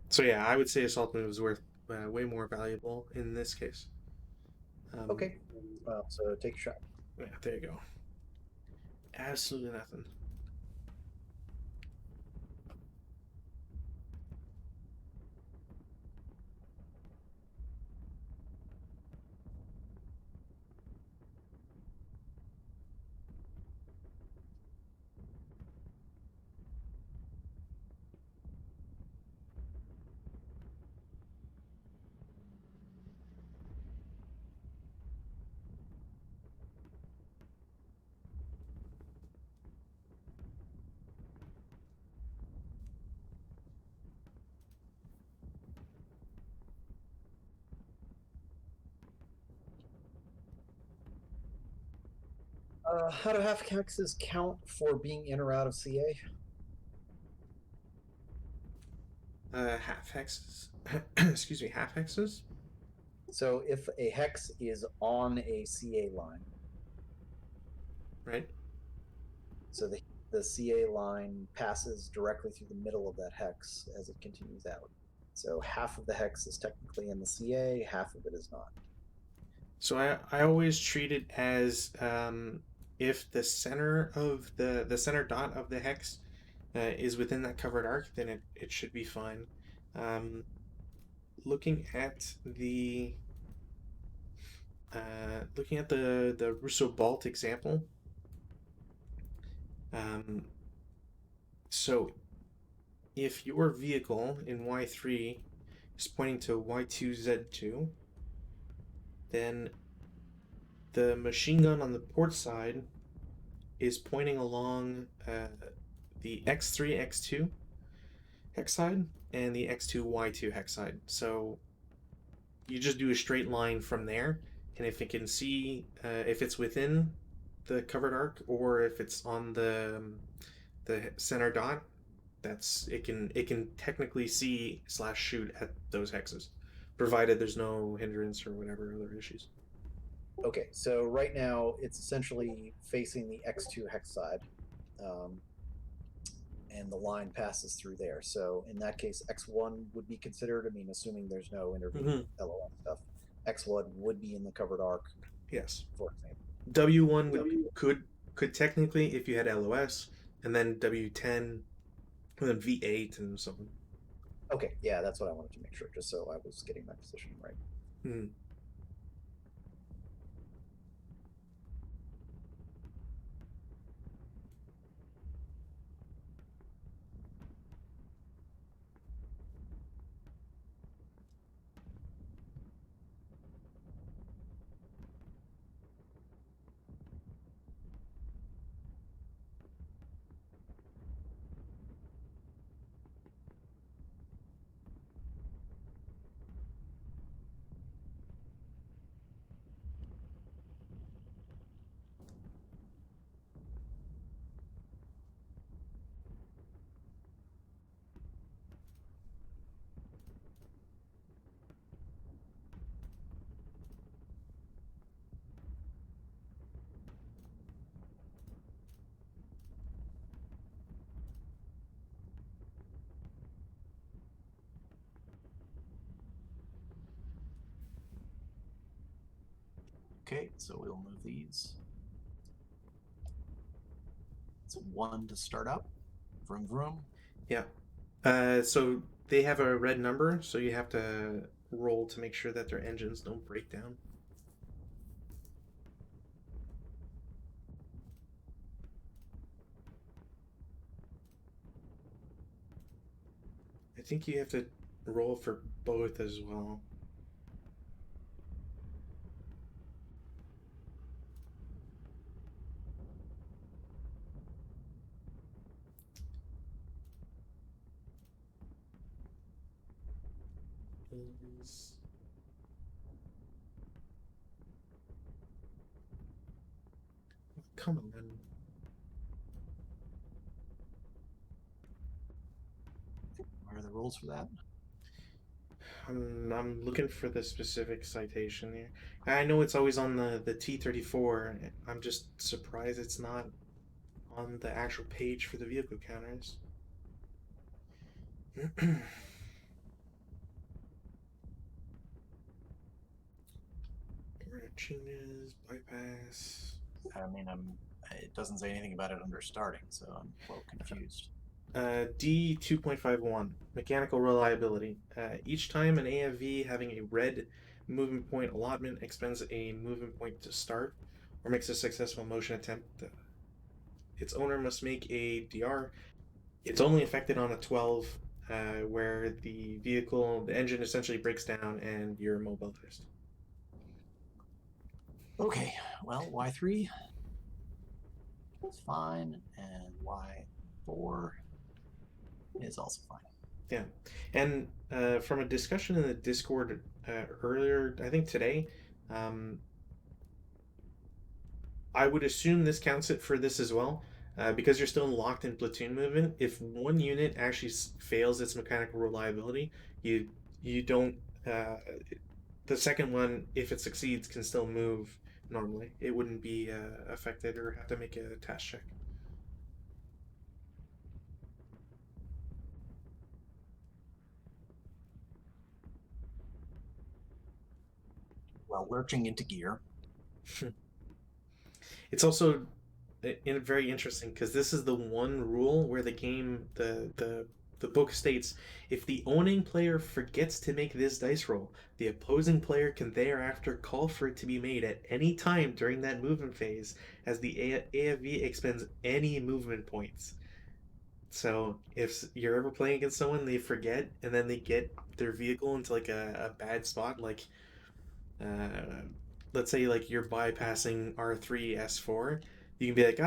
so yeah, I would say assault move is worth way more valuable in this case. Um, Okay. So take a shot. yeah, there you go. Absolutely nothing. How do half hexes count for being in or out of CA? Half hexes. Excuse me, half hexes, So if a hex is on a CA line, right? so the CA line passes directly through the middle of that hex as it continues out. So half of the hex is technically in the CA, half of it is not. So I always treat it as if the center of the center dot of the hex is within that covered arc, then it should be fine. Um, looking at the Russo Balt example, um, so if your vehicle in Y3 is pointing to Y2Z2, then the machine gun on the port side is pointing along the X3 X2 hex side and the X2 Y2 hex side. So you just do a straight line from there, and if it can see if it's within the covered arc or if it's on the center dot, that's it can technically see slash shoot at those hexes, provided there's no hindrance or whatever other issues. Okay, so right now it's essentially facing the X2 hex side, um, and the line passes through there. So in that case, X1 would be considered. I mean, assuming there's no intervening Mm-hmm. LOS stuff, X1 would be in the covered arc, Yes. for example. W1 would W. could technically if you had LOS, and then W10, and then V8 and so on. Okay, yeah, that's what I wanted to make sure, just so I was getting my position right. Mm. Okay, so we'll move these. It's 1 to start up. Vroom vroom. Yeah. So they have a red number, so you have to roll to make sure that their engines don't break down. I think you have to roll for both as well. Is- Come on. What are the rules for that? I'm looking for the specific citation here. I know it's always on the T-34. I'm just surprised it's not on the actual page for the vehicle counters. Direction is bypass. I mean, it doesn't say anything about it under starting, so I'm a little confused. D 2.51 mechanical reliability. Each time an AFV having a red movement point allotment expends a movement point to start or makes a successful motion attempt, its owner must make a DR. It's only affected on a 12, where the engine essentially breaks down and you're immobilized. Okay, well, Y3 is fine, and Y4 is also fine. Yeah, and from a discussion in the Discord earlier, I think today, um, I would assume this counts it for this as well, because you're still locked in platoon movement. If one unit actually fails its mechanical reliability, you don't. Uh, the second one, if it succeeds, can still move normally. It wouldn't be affected or have to make a task check. Well, lurching into gear. It's also very interesting because this is the one rule where the game the book states if the owning player forgets to make this dice roll, the opposing player can thereafter call for it to be made at any time during that movement phase, as the AFV expends any movement points. So if you're ever playing against someone, they forget and then they get their vehicle into like a bad spot, like uh, let's say like you're bypassing R3 S4, you can be like,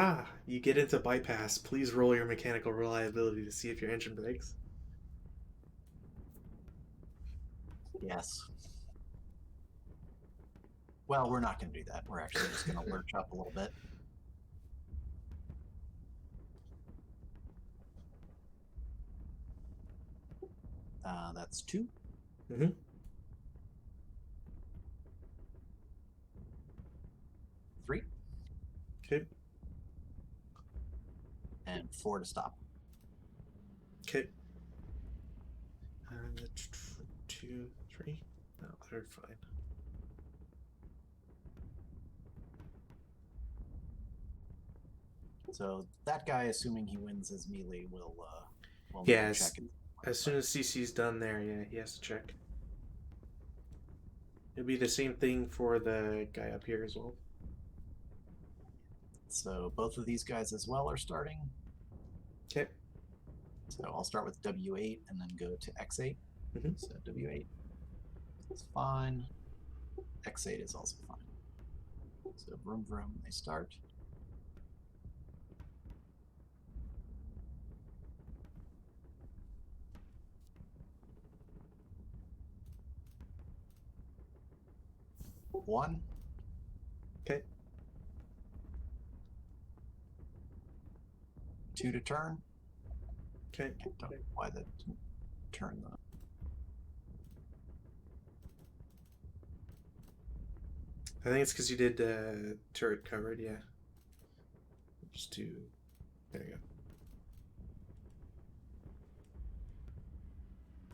you get into bypass, please roll your mechanical reliability to see if your engine breaks. Yes. Well, we're not going to do that. We're actually just going to lurch up a little bit. That's 2. Mm-hmm. 3. Okay. And 4 to stop. Okay. And 2, 3. No, they're fine. So that guy, assuming he wins his melee, will need Yeah, to check it. as soon as CC's done there, yeah, he has to check. It'll be the same thing for the guy up here as well. So both of these guys as well are starting. Okay. So I'll start with W8 and then go to X8. Mm-hmm. So W8 is fine. X8 is also fine. So vroom vroom, they start. One. Okay. 2 to turn. Okay. I don't know why that didn't turn the. I think it's because you did turret covered, yeah. Just to. There you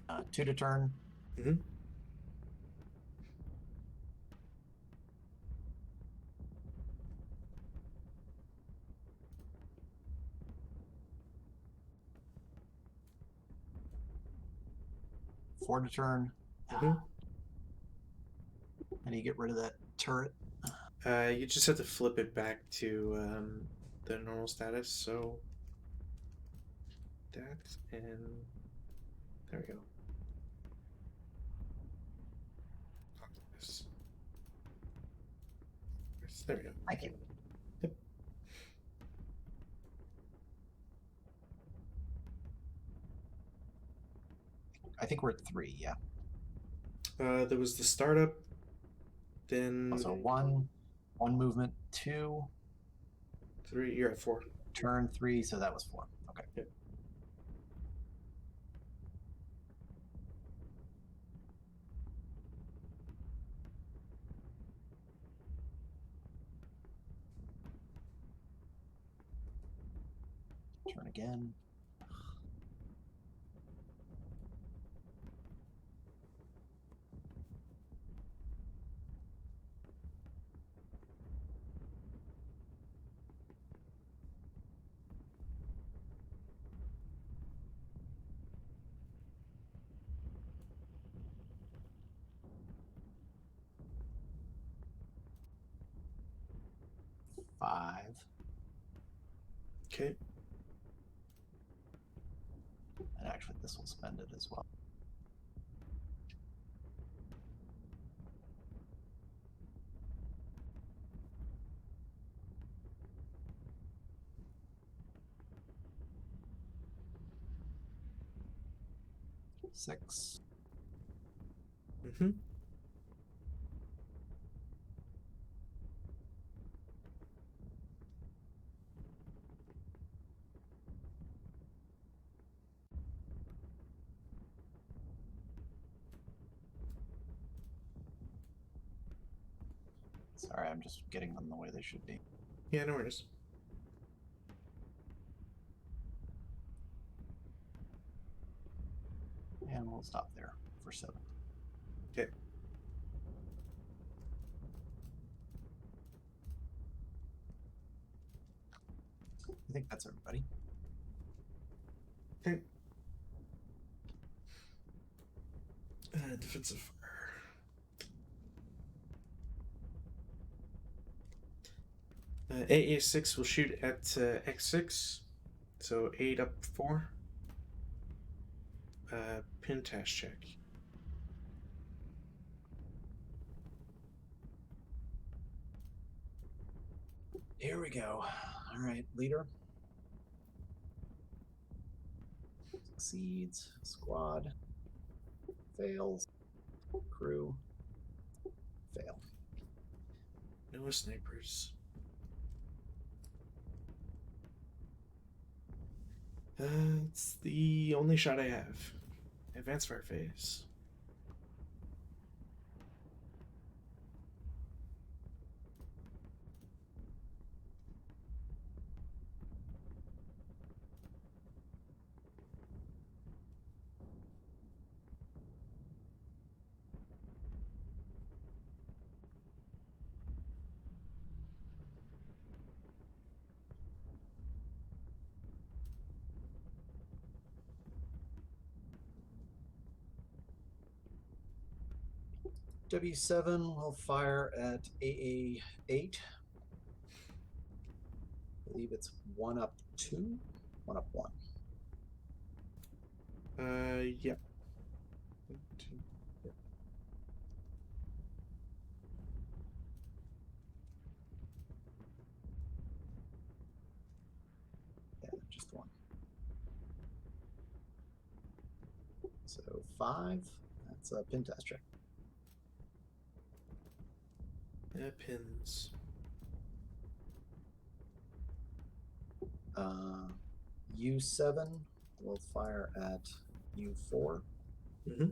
go. 2 to turn. Mm-hmm. 4 to turn. Mm-hmm. How do you get rid of that turret? You just have to flip it back to the normal status. So that and there we go. This. There we go. Thank you. Yep. I think we're at 3, yeah. There was the startup, then So one movement, 2, 3. You're at 4. turn 3, so that was 4. Okay. Yep. Turn again. Five. Okay. And actually, this will spend it as well. Six. Mm-hmm. Sorry, I'm just getting them the way they should be. Yeah, no worries. And we'll stop there for 7. Okay. I think that's everybody. Okay. Defensive fire. AA6 will shoot at X6, so 8 up 4. Pin task check. Here we go. All right, leader. Succeeds. Squad. Fails. Crew. Fail. No snipers. It's the only shot I have. Advanced fire phase. W7 will fire at AA8. I believe it's 1 up 2, 1 up 1. Yep. Yeah, just 1. So 5. That's a pin test check. Pins. U7 will fire at U4. Mm-hmm.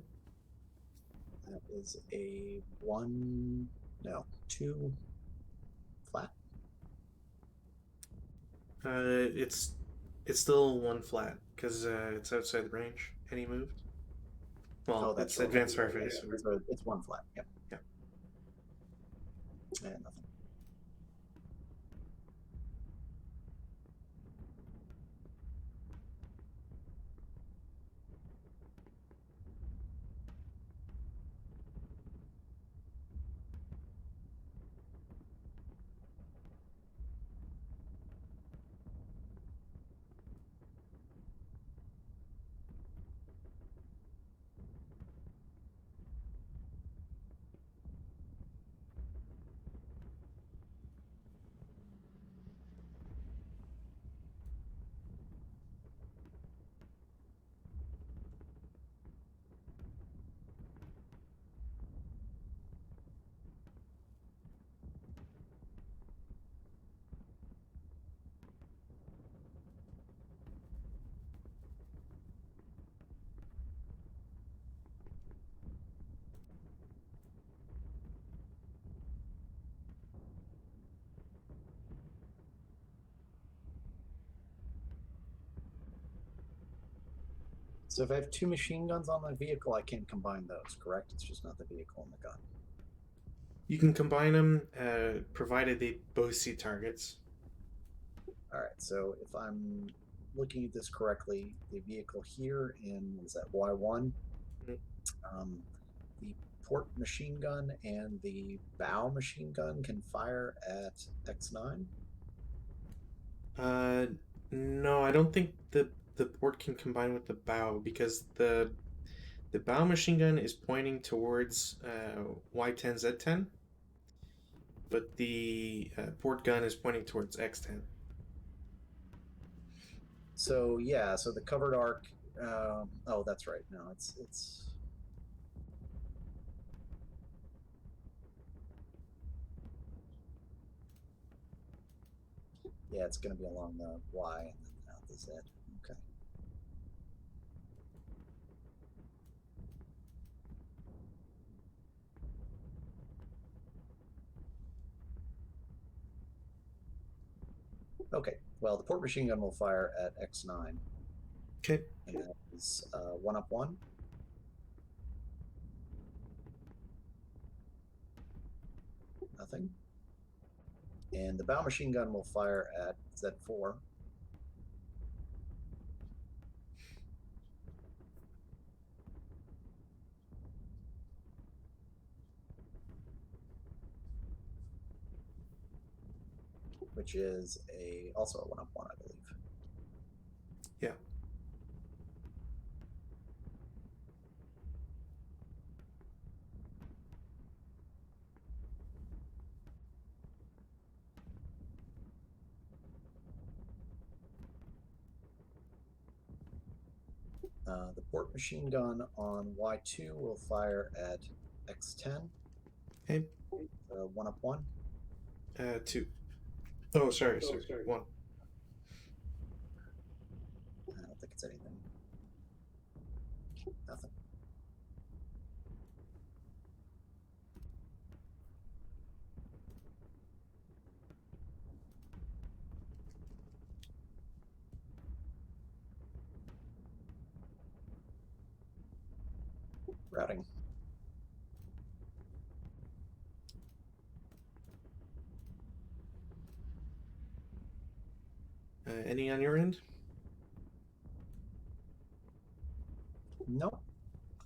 That is a 1, no, 2 flat. It's still 1 flat because it's outside the range, and he moved. Well, That's it's right. advanced fire phase. Yeah, so it's 1 flat. Yep. Yeah. And nothing. So if I have two machine guns on my vehicle, I can't combine those, correct? It's just not the vehicle and the gun. You can combine them, provided they both see targets. All right, so if I'm looking at this correctly, the vehicle here in, what is that, Y1, Mm. um, the port machine gun and the bow machine gun can fire at X9. Uh, no, I don't think the port can combine with the bow because the bow machine gun is pointing towards Y10 Z10, but the port gun is pointing towards X10. So yeah, so the covered arc. Oh, that's right. No, it's yeah, it's going to be along the Y and then out the Z. Okay. Okay. Well, the port machine gun will fire at X9, Okay. and that is 1 up 1. Nothing. And the bow machine gun will fire at Z4. Which is a also a 1 up 1, I believe. Yeah. The port machine gun on Y2 will fire at X10. Okay. 1 up 1. Two. Oh, sorry. One. I don't think it's anything. Nothing. Routing. Any on your end? Nope.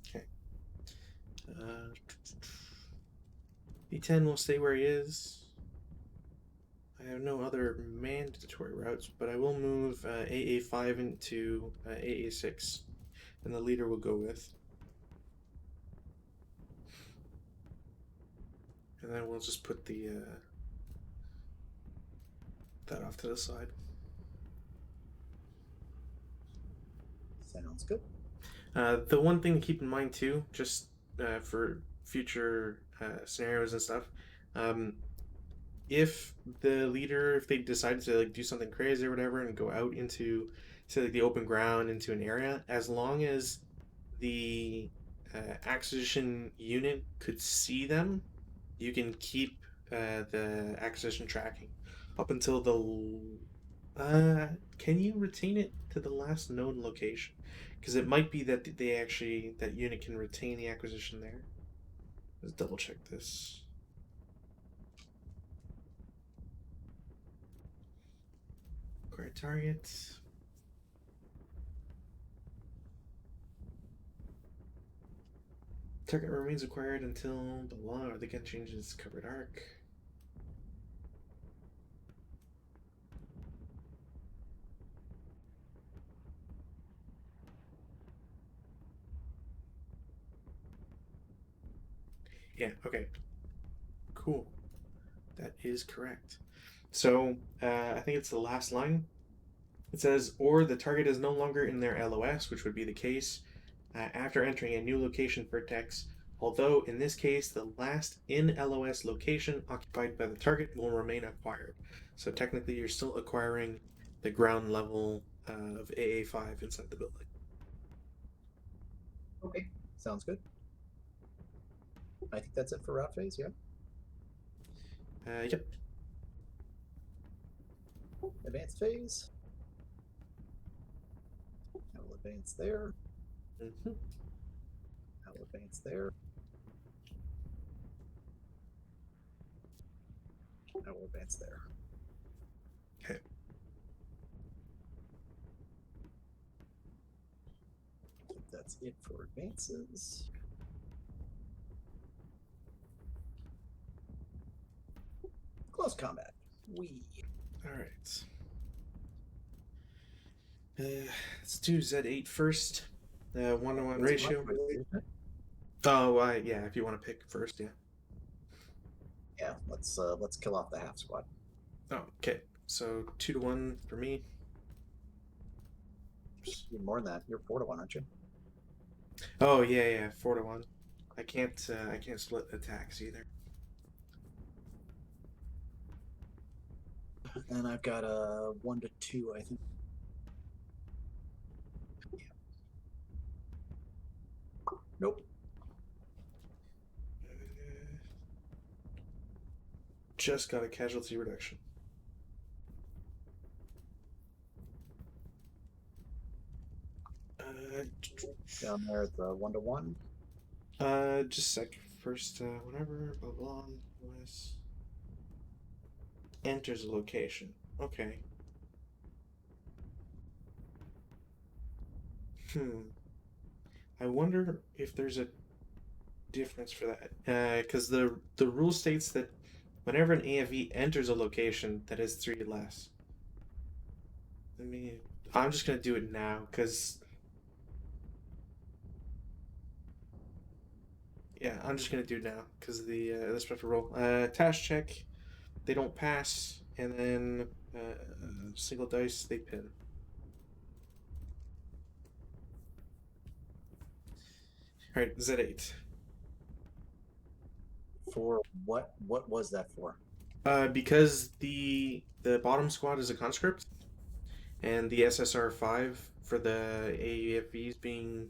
Okay. B10 will stay where he is. I have no other mandatory routes, but I will move AA5 into AA6, and the leader will go with. And then we'll just put the that off to the side. Sounds good. The one thing to keep in mind too, just for future scenarios and stuff, um, if the leader, if they decide to like do something crazy or whatever and go out into, say, like the open ground into an area, as long as the acquisition unit could see them, you can keep the acquisition tracking up until the. Can you retain it to the last known location? Because it might be that they actually that unit can retain the acquisition there. Let's double check this. Acquire target. Target remains acquired until the law or the gun changes covered arc. Yeah, okay. Cool. That is correct. So I think it's the last line. It says, or the target is no longer in their LOS, which would be the case after entering a new location vertex. Although in this case, the last in LOS location occupied by the target will remain acquired. So technically, you're still acquiring the ground level of AA5 inside the building. Okay. Sounds good. I think that's it for route phase. Yeah. Yep. Advanced phase. I will advance there. Mm-hmm. I'll advance there. I will advance there. Okay. I think that's it for advances. Close combat. We. All right. Let's do Z8 first. 1-to-1 Is it my ratio. choice, isn't it? Oh, yeah. If you want to pick first, yeah. Yeah, let's kill off the half squad. Oh, okay. So 2-to-1 for me. You're more than that. You're 4-1, aren't you? Oh yeah, 4-to-1. I can't split attacks either. And I've got a 1-to-2, I think. Yeah. Nope. Just got a casualty reduction. Down there at the 1-to-1. Just a sec. First, whatever, blah blah. Was enters a location. Okay. I wonder if there's a difference for that. Because the rule states that whenever an AFE enters a location, that is 3 less. Let me. I'm just gonna do it now, because yeah, I'm just gonna do it now because the special roll. Task check, they don't pass, and then single dice they pin. All right, Z8. For what? What was that for? Because the bottom squad is a conscript, and the SSR 5 for the AUFVs being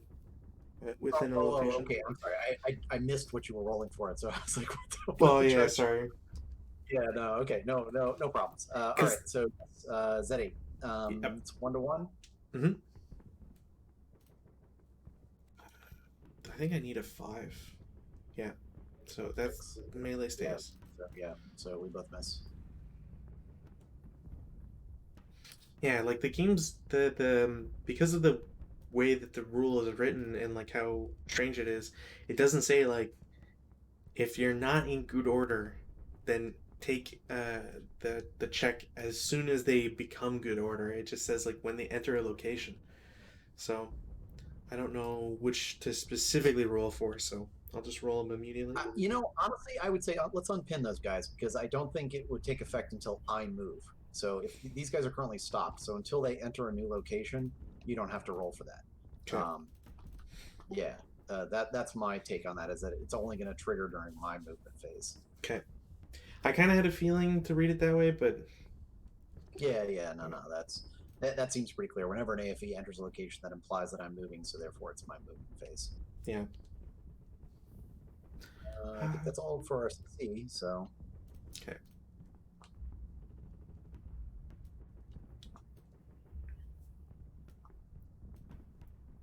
within a location. Okay. I'm sorry. I missed what you were rolling for it, so I was like, Well, yeah, sorry. Yeah. No. Okay. No problems. All right. Because So Z8. yep. It's 1-to-1. Mm-hmm. I think I need a 5. Yeah. So that's melee stays. Yeah. So we both miss. Yeah, like the game's the because of the way that the rule is written and like how strange it is, it doesn't say like if you're not in good order, then take the check as soon as they become good order. It just says like when they enter a location. So I don't know which to specifically roll for, so I'll just roll them immediately. Honestly, I would say let's unpin those guys because I don't think it would take effect until I move. So if these guys are currently stopped, so until they enter a new location, you don't have to roll for that. Okay. Yeah, that's my take on that. Is that it's only going to trigger during my movement phase. Okay. I kind of had a feeling to read it that way, but Yeah, no, that seems pretty clear. Whenever an AFE enters a location, that implies that I'm moving, so therefore it's my movement phase. yeah. I think that's all for our CC. So. Okay.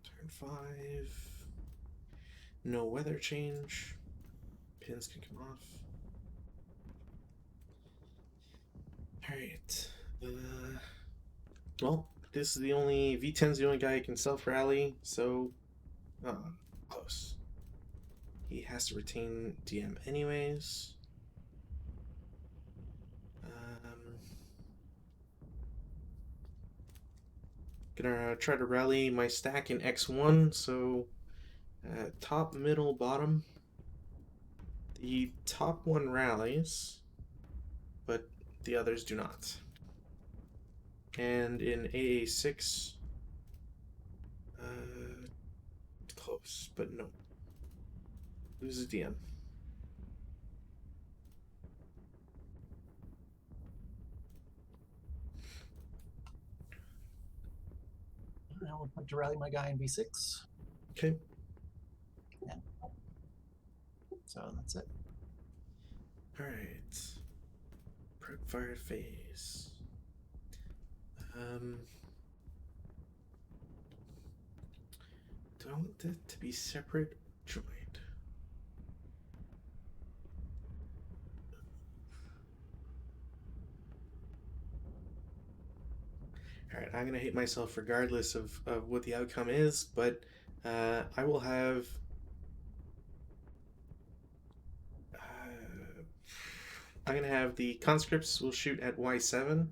Turn 5. No weather change. Pins can come off. Alright. Well, this is the only V10's the only guy who can self rally, so close. He has to retain DM anyways. Gonna try to rally my stack in X1, so top, middle, bottom. The top one rallies, but the others do not. And in AA6, close, but no. Loses DM. I'll put to rally my guy in V6. Okay. Yeah. So that's it. Alright. Proc fire phase. Do I want that to be separate, joined? All right, I'm gonna hate myself regardless of what the outcome is, but I will have. I'm gonna have the conscripts will shoot at Y7.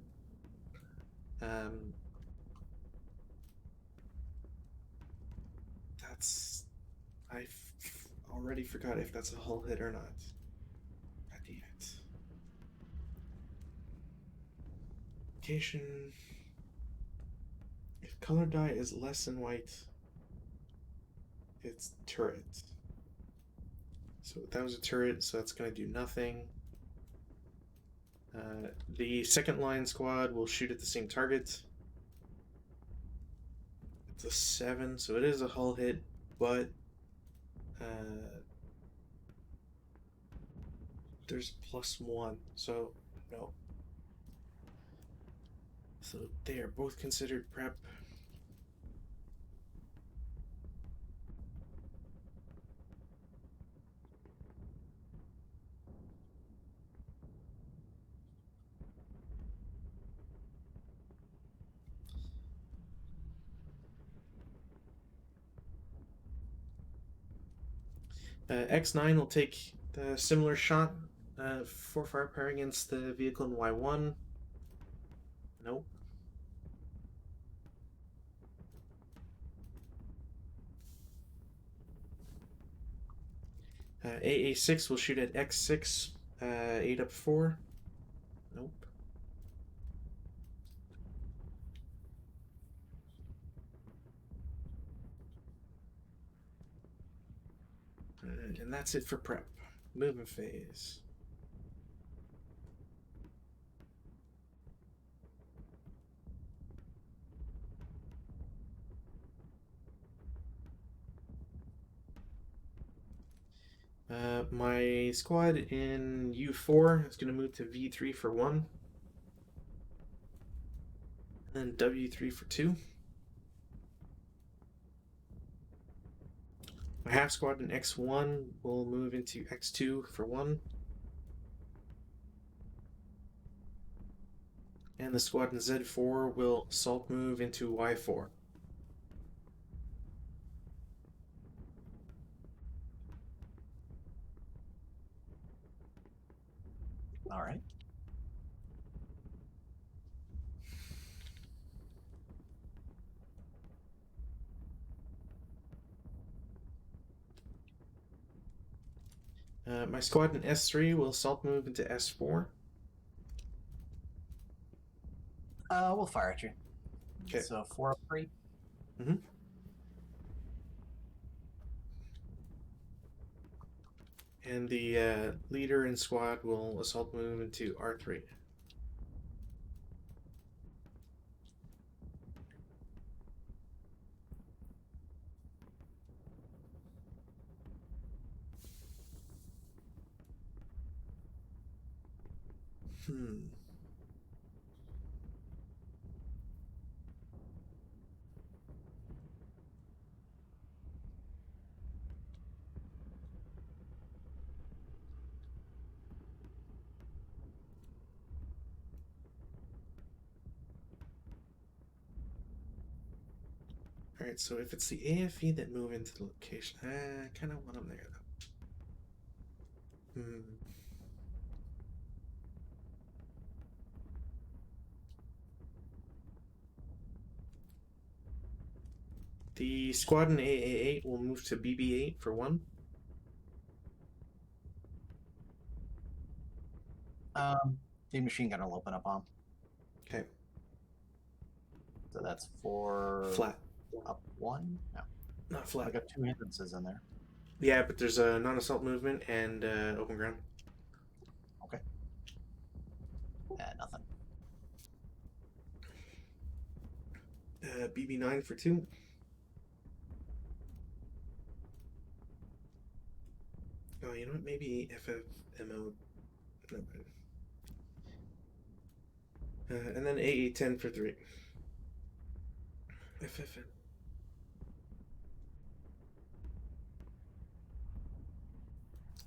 Um, that's already forgot if that's a hull hit or not. God damn it. Location. If color dye is less than white, it's turret. So that was a turret, so that's gonna do nothing. The second line squad will shoot at the same target. It's a 7, so it is a hull hit, but there's +1, so no. So they are both considered prep. X9 will take the similar shot for firepower against the vehicle in Y1. Nope. AA6 will shoot at X6, 8 up 4. Nope. And that's it for prep. Movement phase. My squad in U4 is going to move to V3 for 1. And then W3 for 2. My half squad in X1 will move into X2 for 1. And the squad in Z4 will assault move into Y4. All right. My squad in S3 will assault move into S4. We'll fire at you. Okay. So 4 up 3. Mm-hmm. And the leader and squad will assault move into R3. Alright, so if it's the AFE that move into the location, I kind of want them there, though. The squad in AA8 will move to BB8 for 1. The machine gunner will open a bomb. Okay. So that's 4 Flat. up 1. No, Not flat. I got 2 hindrances in there. Yeah, but there's a non-assault movement and open ground. Okay. Nothing. BB9 for 2. Oh, you know what? Maybe FFMO. No. And then AA10 for 3. FFM.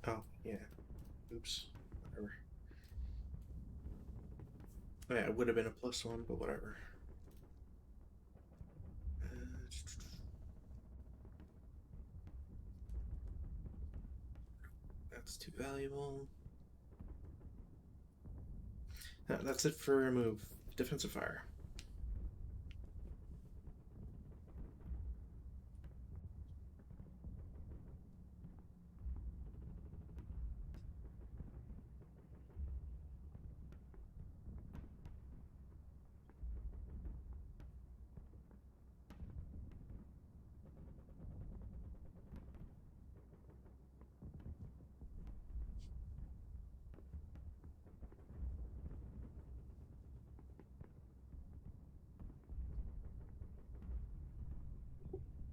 Oh, yeah. Oops. Whatever. Yeah, it would have been a +1, but whatever. That's too valuable. That's it for remove. Defensive fire.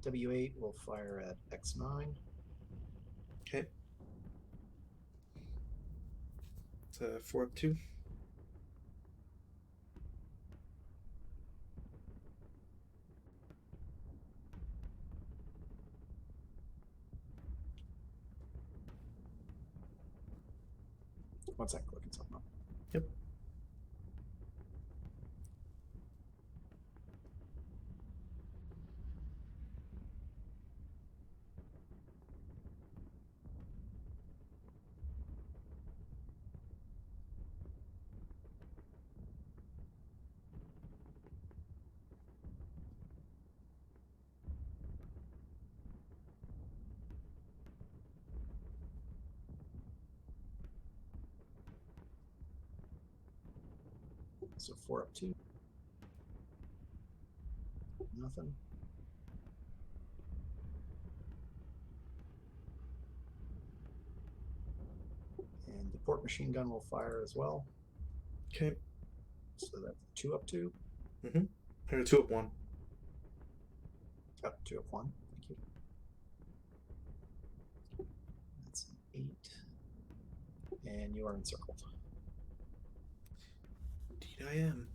W8 will fire at X9. Okay. It's a 4 up 2. One second, looking something up. Yep. So 4 up 2. Nothing. And the port machine gun will fire as well. Okay. So that's 2 up 2. Or 2 up 1. Oh, 2 up 1. Thank you. That's an 8. And you are encircled. Indeed, I am.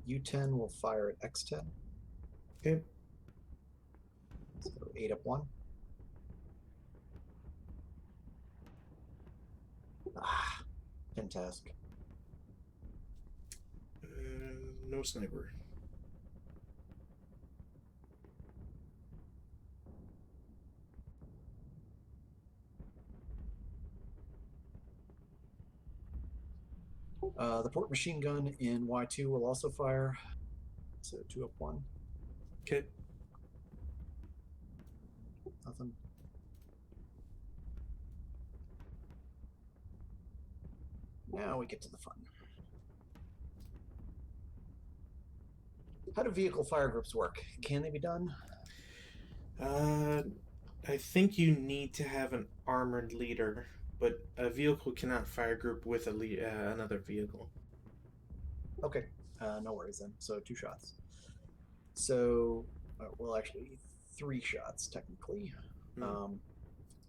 U10 will fire at X10. Okay. So 8 up 1. Ah, Pentask. No sniper. The port machine gun in Y2 will also fire. So 2 up 1. Okay. Nothing. Now we get to the fun. How do vehicle fire groups work? Can they be done? I think you need to have an armored leader, but a vehicle cannot fire group with another vehicle. Okay, no worries then. So 2 shots. So, well, actually, 3 shots technically. We'll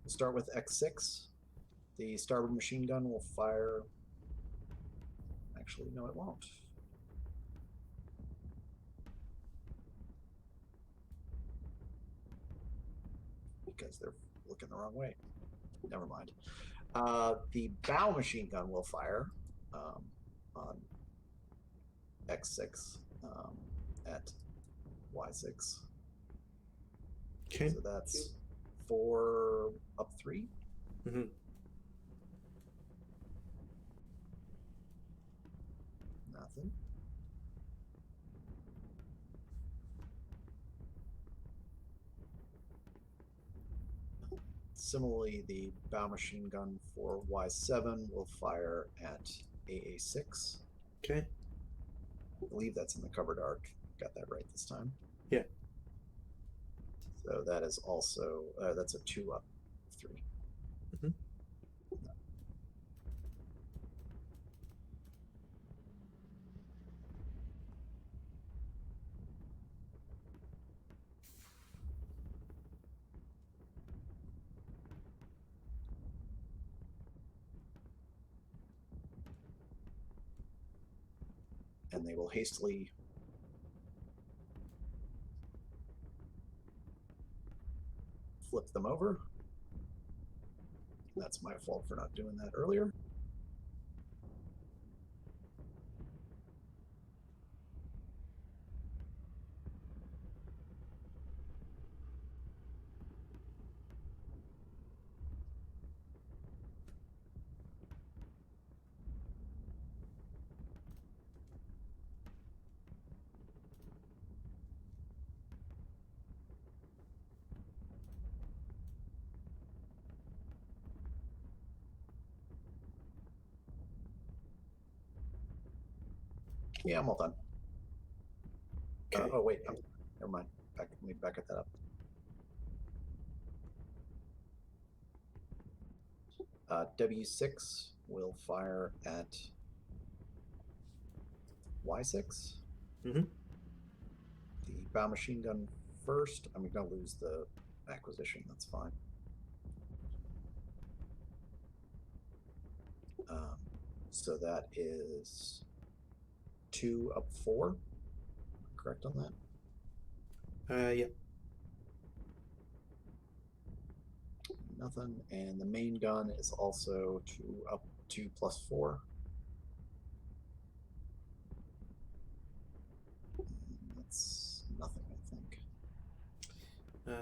start with X6. The starboard machine gun will fire. Actually, no, it won't. Because they're looking the wrong way. Never mind. The bow machine gun will fire on X6 at Y6. Okay. So that's 4 up 3. Mm-hmm. Nothing. Similarly, the bow machine gun for Y7 will fire at AA6. Okay. I believe that's in the covered arc. Got that right this time. Yeah. So that is also that's a 2 up 3. Mm-hmm. and they will hastily flip them over. That's my fault for not doing that earlier. Yeah, I'm all done. Okay. Oh wait, never mind. Let me back that up. W6 will fire at Y6. Mm-hmm. The bow machine gun first. I'm going to lose the acquisition. That's fine. Um, so that is 2 up 4. Correct on that? Yeah. Nothing. And the main gun is also 2 up 2 plus 4. That's nothing, I think.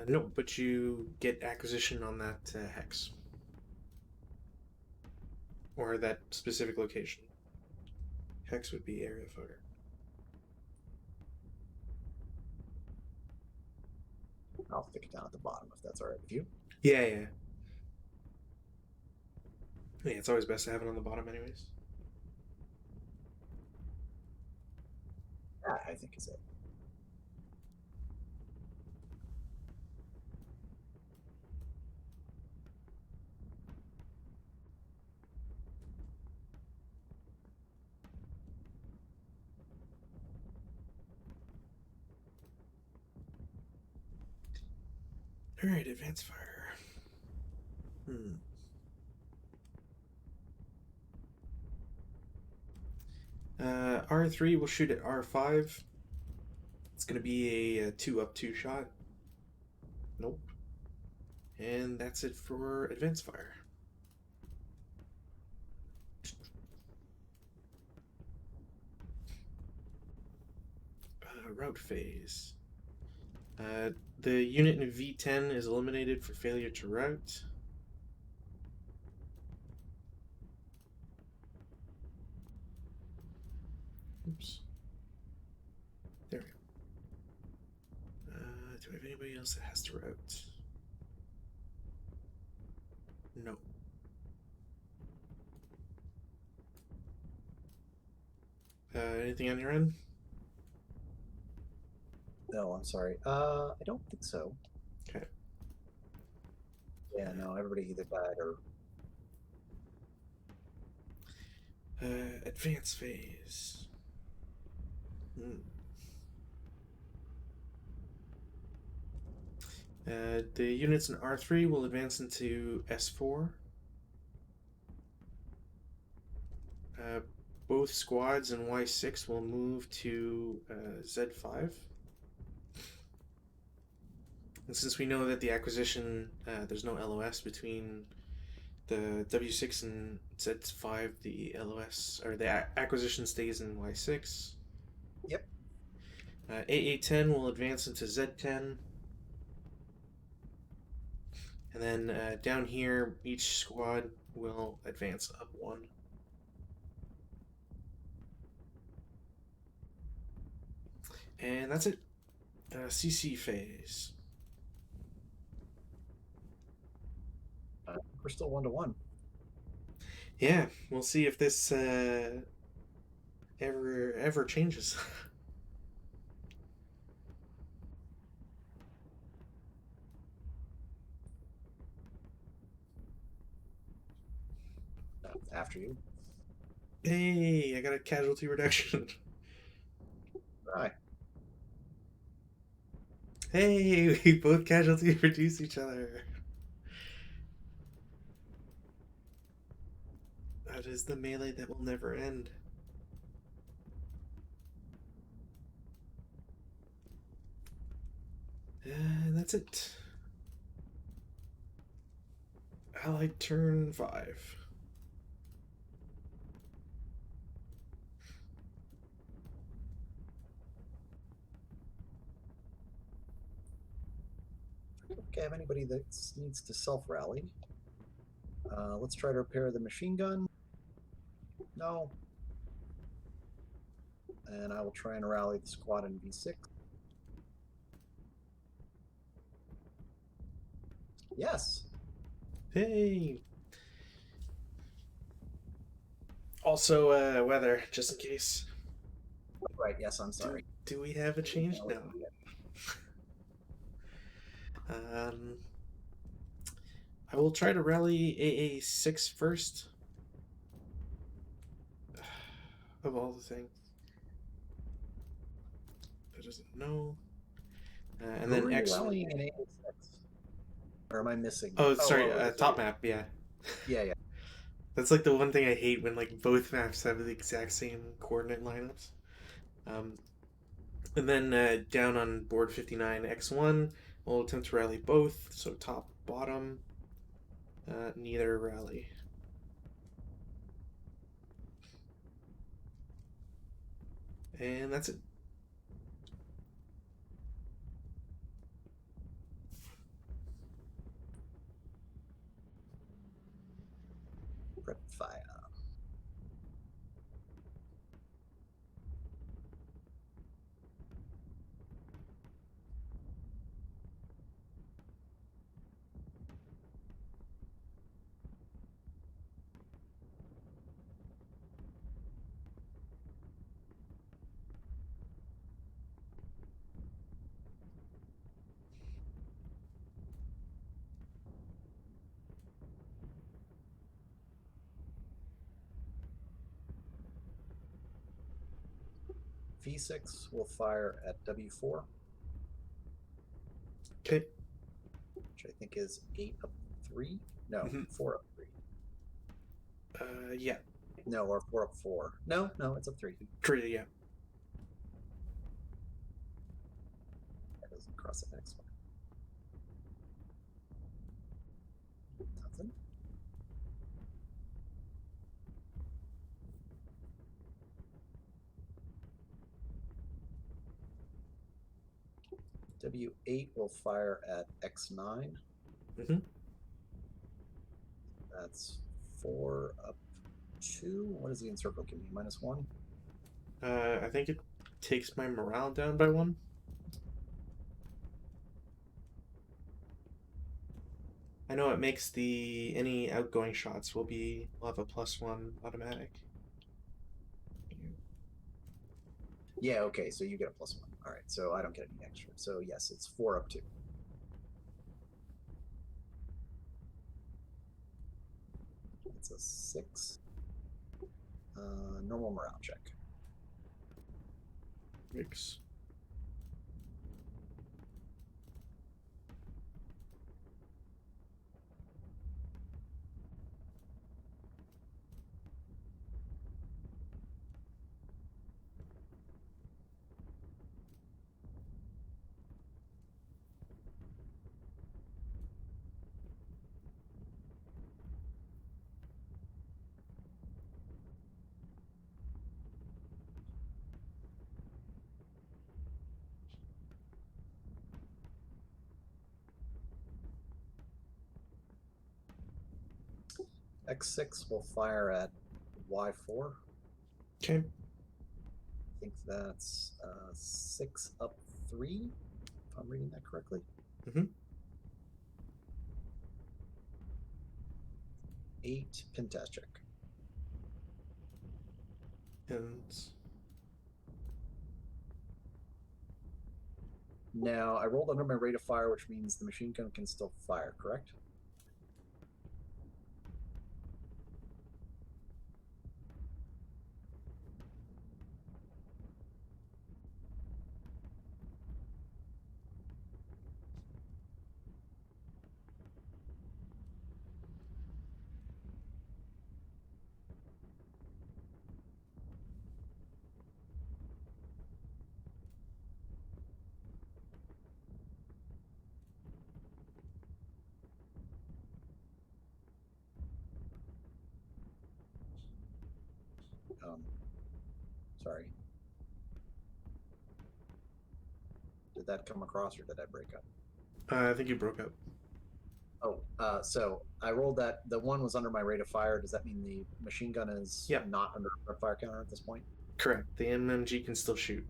No, but you get acquisition on that hex. Or that specific location. Hex would be area fire. I'll stick it down at the bottom if that's all right with you. Yeah, yeah. Yeah, it's always best to have it on the bottom, anyways. That, I think, is it. All right, advance fire. R3 will shoot at R5. It's going to be a 2 up 2 shot. Nope. And that's it for advance fire. Route phase. The unit in V10 is eliminated for failure to route. Oops. There we go. Do I have anybody else that has to route? No. Anything on your end? No, I'm sorry. I don't think so. Okay. Yeah, no, everybody either died or. Advance phase. The units in R3 will advance into S4. Both squads in Y6 will move to Z5. And since we know that the acquisition, there's no LOS between the W6 and Z5, the LOS, or the acquisition stays in Y6. Yep. AA10 will advance into Z10. And then down here, each squad will advance up 1. And that's it. CC phase. We're still 1-1. Yeah, we'll see if this ever changes. After you. Hey, I got a casualty reduction. Right. Hey, we both casualty reduce each other. That is the melee that will never end. And that's it. Allied turn 5. Okay, have anybody that needs to self-rally. Let's try to repair the machine gun. No. And I will try and rally the squad in V6. Yes. Hey. Also, weather, just in case. Right, yes, I'm sorry. Do we have a change? No. Yeah. Um, I will try to rally AA6 first. Of all the things. It doesn't know. And Who then are you X. rallying in A6? Or am I missing? Oh, sorry, is top it- map, yeah. Yeah, yeah. That's like the one thing I hate when like both maps have the exact same coordinate lineups. Um, and then down on board 59, X1, we'll attempt to rally both, so top, bottom, neither rally. And that's it. Prep fire. V6 will fire at W4, Okay. which I think is 8 up 3. No, Mm-hmm. 4 up 3. Yeah. No, or 4 up 4. No, it's up 3. Tree, yeah. That doesn't cross the next one. Nothing. W8 will fire at X9. Mm-hmm. That's 4 up 2. What does the encircle give me? -1? I think it takes my morale down by 1. I know it makes any outgoing shots will have a +1 automatic. Yeah, okay, so you get a +1. All right, so I don't get any extra. So yes, it's 4 up 2. It's a 6. Normal morale check. Mix. X6 will fire at Y4. Okay. I think that's 6 up 3, if I'm reading that correctly. Mm-hmm. 8 pin test check. And Now, I rolled under my rate of fire, which means the machine gun can still fire, correct? Sorry. Did that come across or did I break up? I think you broke up. Oh, so I rolled that. The one was under my rate of fire. Does that mean the machine gun is Yeah, not under a fire counter at this point? correct. The MMG can still shoot.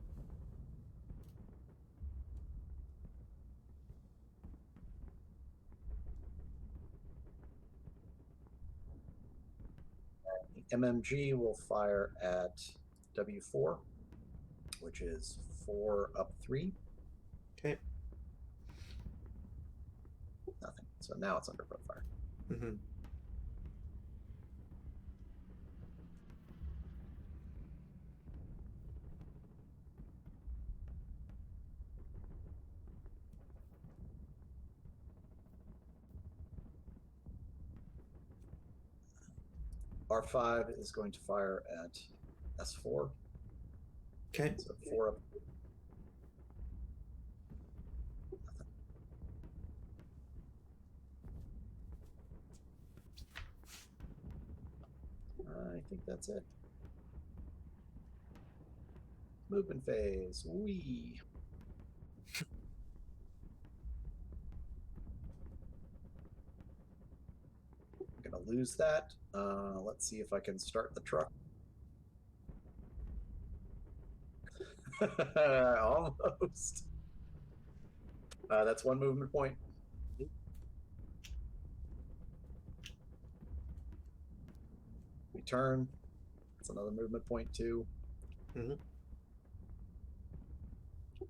The MMG will fire at W4, which is 4 up 3. Okay. Nothing. So now it's under fire. Mm-hmm. R5 is going to fire at S4. Okay. So 4 up. I think that's it. Movement phase. Wee. I'm going to lose that. Let's see if I can start the truck. Almost. That's 1 movement point. We turn. That's another movement point, 2. Mm-hmm.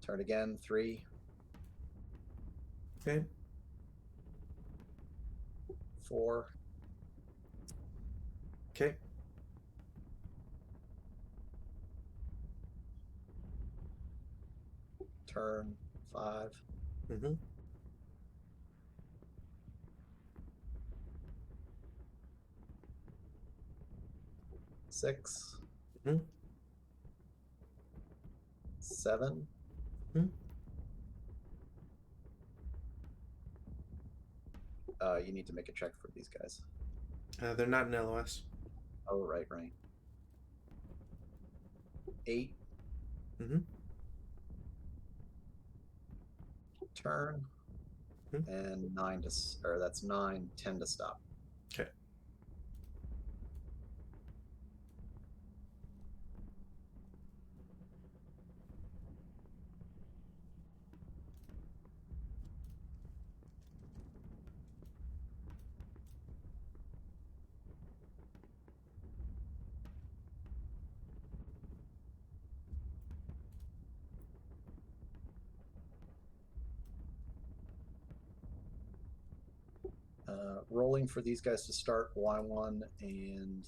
Turn again, 3. Okay. 4. Okay. Turn, 5. Mm-hmm. 6. Mm-hmm. 7. Mm-hmm. You need to make a check for these guys. They're not in LOS. Oh, right. 8. Mm-hmm. Turn. Mm-hmm. And 9 to, or that's 9, 10 to stop. Okay. Rolling for these guys to start Y1 and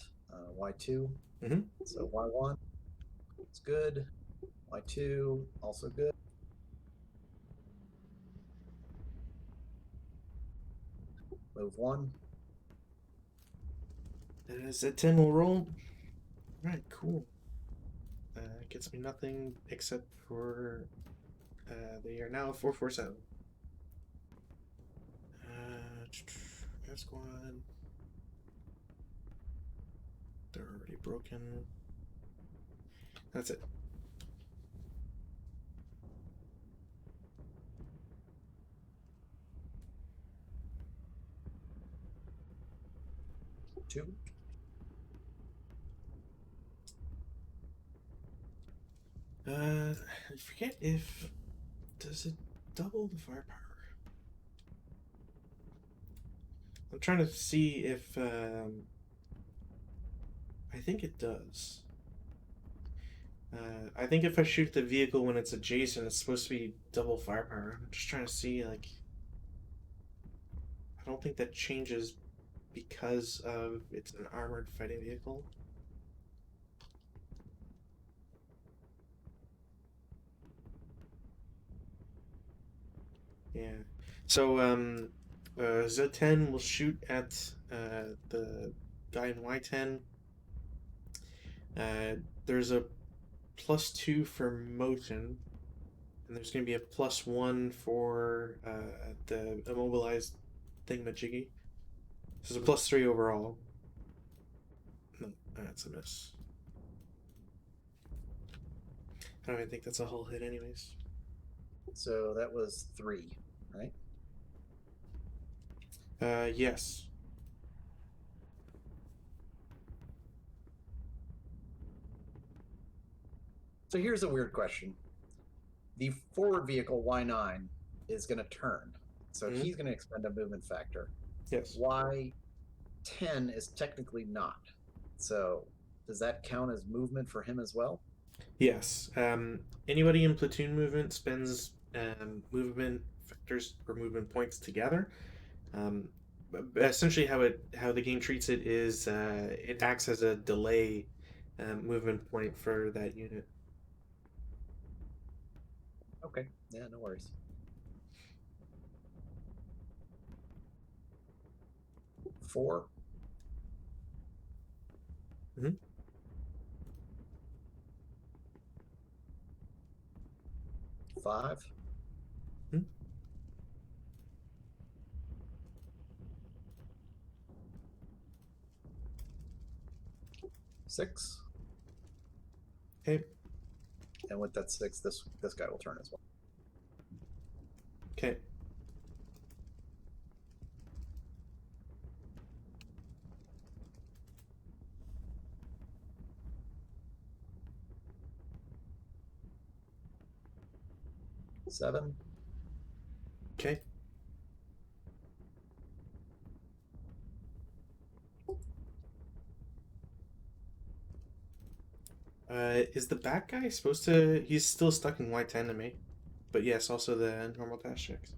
Y2. Mm-hmm. So Y1, it's good. Y2, also good. Move 1. Z10 will roll. All right, cool. Gets me nothing except for they are now 447. F squad. They're already broken. That's it. Two. I forget if does it double the firepower. I'm trying to see if I think it does. I think if I shoot the vehicle when it's adjacent, it's supposed to be double firepower. I'm just trying to see, like, I don't think that changes because of it's an armored fighting vehicle. Yeah. So Z10 will shoot at the guy in Y10. There's a +2 for motion, and there's going to be a +1 for the immobilized thingamajiggy. So it's a +3 overall. No, that's a miss. don't even think that's a whole hit, anyways. So that was 3, right? Yes. So here's a weird question. The forward vehicle, Y9, is going to turn. So Hmm. he's going to expend a movement factor. Yes. Y10 is technically not. So does that count as movement for him as well? Yes. Anybody in platoon movement spends movement factors or movement points together. Um, Essentially, how the game treats it is it acts as a delay movement point for that unit. Okay. Yeah, no worries. 4, Hmm. 5, Hmm. 6. Okay. And with that 6, this guy will turn as well. Okay. 7. Okay. Is the bad guy supposed to? He's still stuck in Y10 to me, but yes, also the normal dash checks.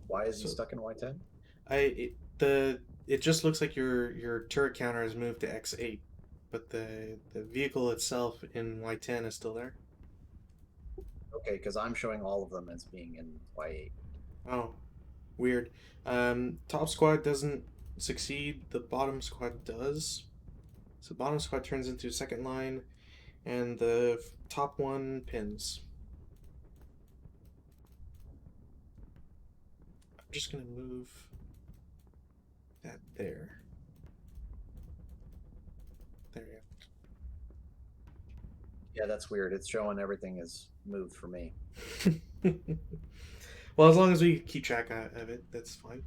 Why is he So stuck in Y10? it just looks like your turret counter has moved to X8, but the vehicle itself in Y10 is still there. Okay, because I'm showing all of them as being in Y8. Oh, weird. Top squad doesn't succeed. The bottom squad does. So bottom squad turns into second line, and the top one pins. I'm just gonna move that there. There you Yeah, that's weird. It's showing everything is moved for me. go. Well, as long as we keep track of it, that's fine.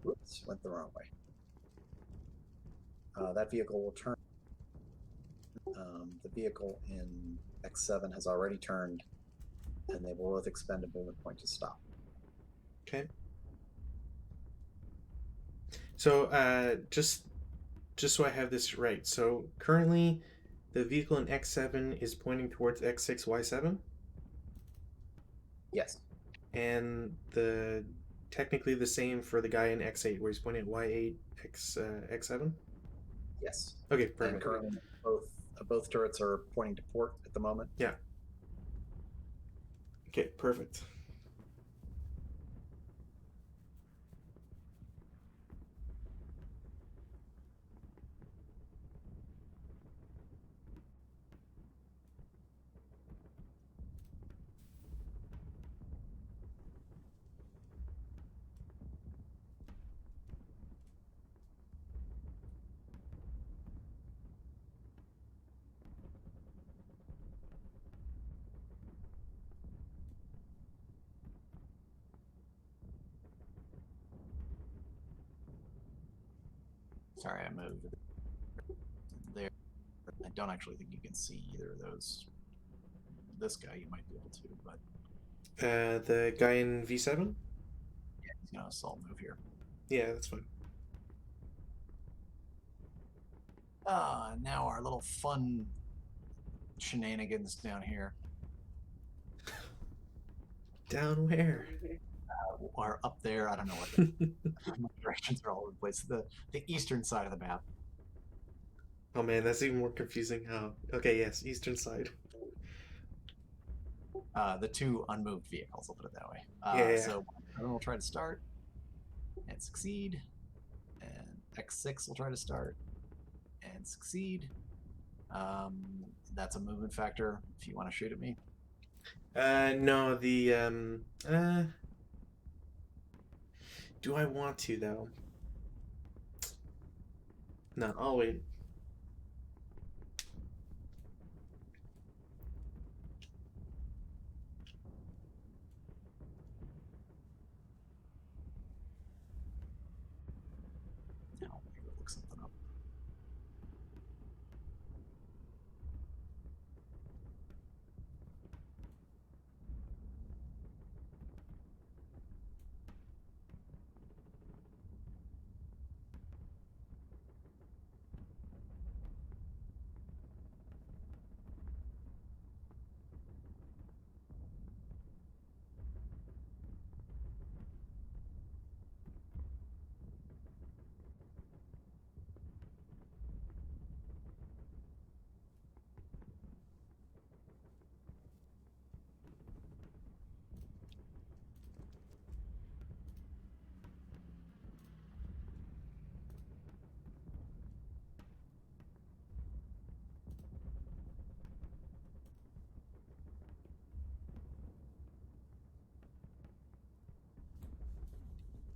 Whoops, went the wrong way. That vehicle will turn. The vehicle in X7 has already turned, and they will both expend a movement point to stop. Okay. So just so I have this right. So currently, the vehicle in X7 is pointing towards X6Y7, Yes, and the technically the same for the guy in X8 where he's pointing at Y8 X7. yes. Okay, And perfect. currently, both turrets are pointing to port at the moment. Yeah. Okay, perfect. Sorry, I moved there. I don't actually think you can see either of those. This guy you might be able to, but The guy in V7. yeah, he's gonna assault move here. Yeah, that's fine. Now our little fun shenanigans down here. Down where? or up there. I don't know what my directions are all over the place. The eastern side of the map. Oh man, that's even more confusing. How? Okay, yes, eastern side. The two unmoved vehicles. I'll put it that way. Yeah. So everyone will try to start and succeed, and X6 will try to start and succeed. That's a movement factor if you want to shoot at me. No, do I want to though? No, I'll wait. Now, maybe look something up.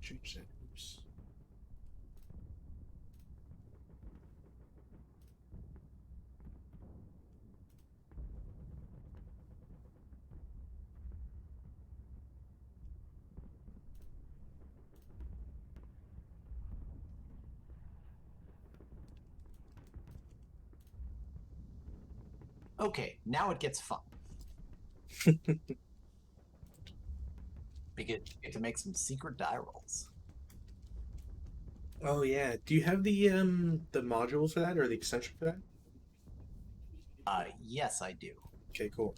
Change that. Oops. Okay, now it gets fun because you get to make some secret die rolls. Oh yeah. Do you have the module for that or the extension for that? Yes, I do. Okay, cool.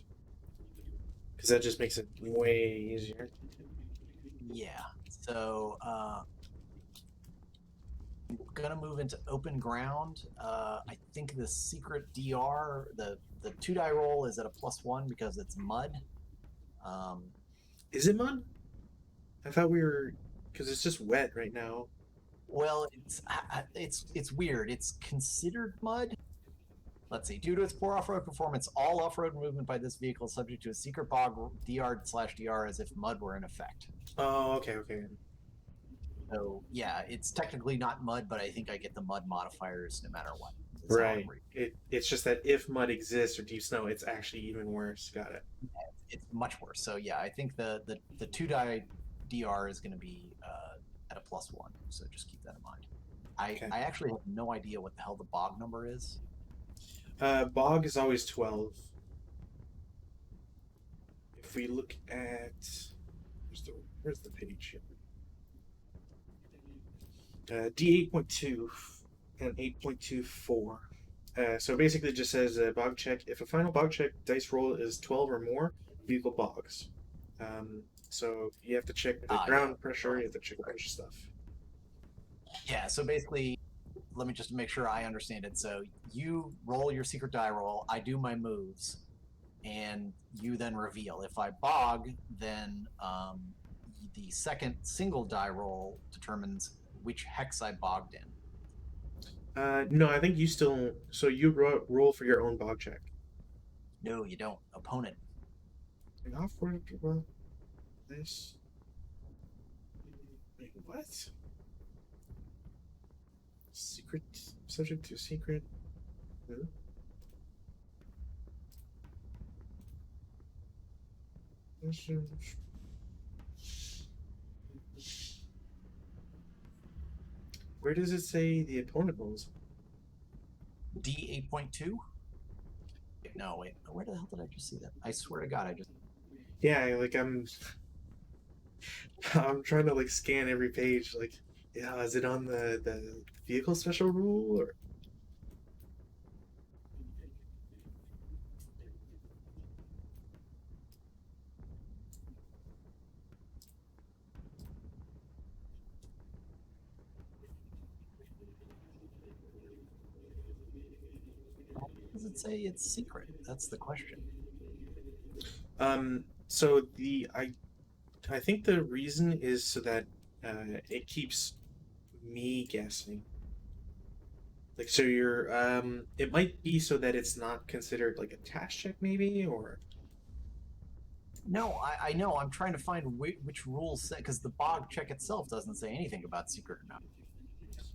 Because that just makes it way easier. Yeah. So I'm gonna move into open ground. I think the secret DR, the two die roll is at a +1 because it's mud. Um, Is it mud? I thought we were, because it's just wet right now. well, it's weird. It's considered mud. Let's see. Due to its poor off-road performance, all off-road movement by this vehicle is subject to a secret bog DR/DR as if mud were in effect. Oh, okay, okay. So yeah, it's technically not mud, but I think I get the mud modifiers no matter what. Is how I'm Right. reading. It's just that if mud exists or deep snow, it's actually even worse. Got it. It's much worse. So yeah, I think the two die DR is going to be at a +1. So just keep that in mind. Okay. I actually have no idea what the hell the bog number is. Bog is always 12. If we look at where's the page here? D8.2 and 8.24. So basically, it just says bog check. If a final bog check dice roll is 12 or more, vehicle bogs. So you have to check the Yeah. ground pressure. You have to check a bunch of stuff. Yeah. So basically, let me just make sure I understand it. So you roll your secret die roll. I do my moves, and you then reveal. If I bog, then the second single die roll determines which hex I bogged in. No, I think you still. So you roll for your own bog check. No, you don't. Opponent. Like, off for well, this. Wait, what? Secret subject to secret. Hmm? Where does it say the opponent rolls? D8.2? No, wait. Where the hell did I just see that? I swear to God, I just. Yeah, like I'm trying to like scan every page. Like, yeah, is it on the vehicle special rule or? does it say it's secret? That's the question. So I think the reason is so that it keeps me guessing. Like, so you're it might be so that it's not considered like a task check, maybe, or No, I know. I'm trying to find which rules say, because the bog check itself doesn't say anything about secret or not.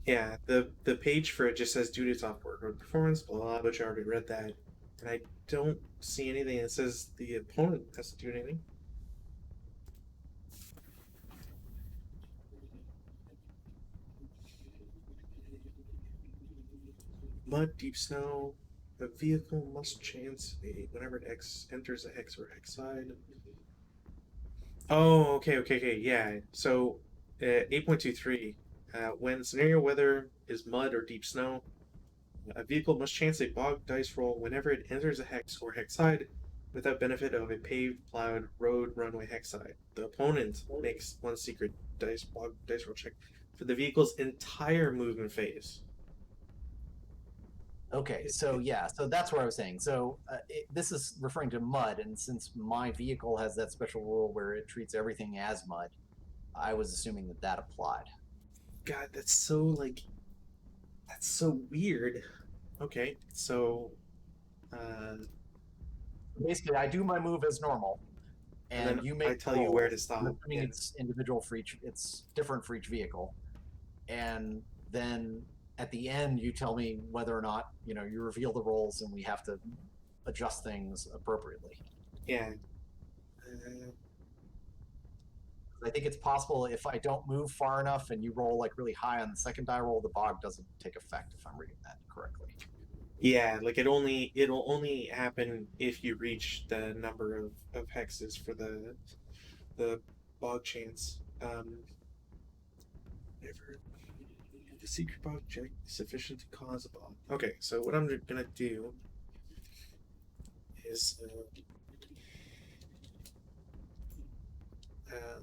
yeah, the page for it just says due to top workload performance, blah blah, but you already read that, and I don't see anything that says the opponent has to do anything. Mud, deep snow. A vehicle must chance whenever it enters a hex or hex side. Oh, okay, yeah. So, 8.23. When scenario weather is mud or deep snow, a vehicle must chance a bog dice roll whenever it enters a hex or hex side without benefit of a paved, plowed road, runway, hex side. The opponent makes one secret bog dice roll check for the vehicle's entire movement phase. Okay, so yeah, so that's what I was saying. So this is referring to mud, and since my vehicle has that special rule where it treats everything as mud, I was assuming that that applied. God, that's so weird. Okay, so uh, Basically, I do my move as normal, and then and you I make the tell you where to rolls. I'm stop. assuming Yeah. it's individual for each, it's different for each vehicle, and then at the end you tell me whether or not you reveal the rolls, and we have to adjust things appropriately. Yeah. I think it's possible if I don't move far enough and you roll like really high on the second die roll, the bog doesn't take effect. If I'm reading that correctly. Yeah, like it'll only happen if you reach the number of hexes for the bog chance. Never the secret bog check is sufficient to cause a bog. Okay, so what I'm gonna do is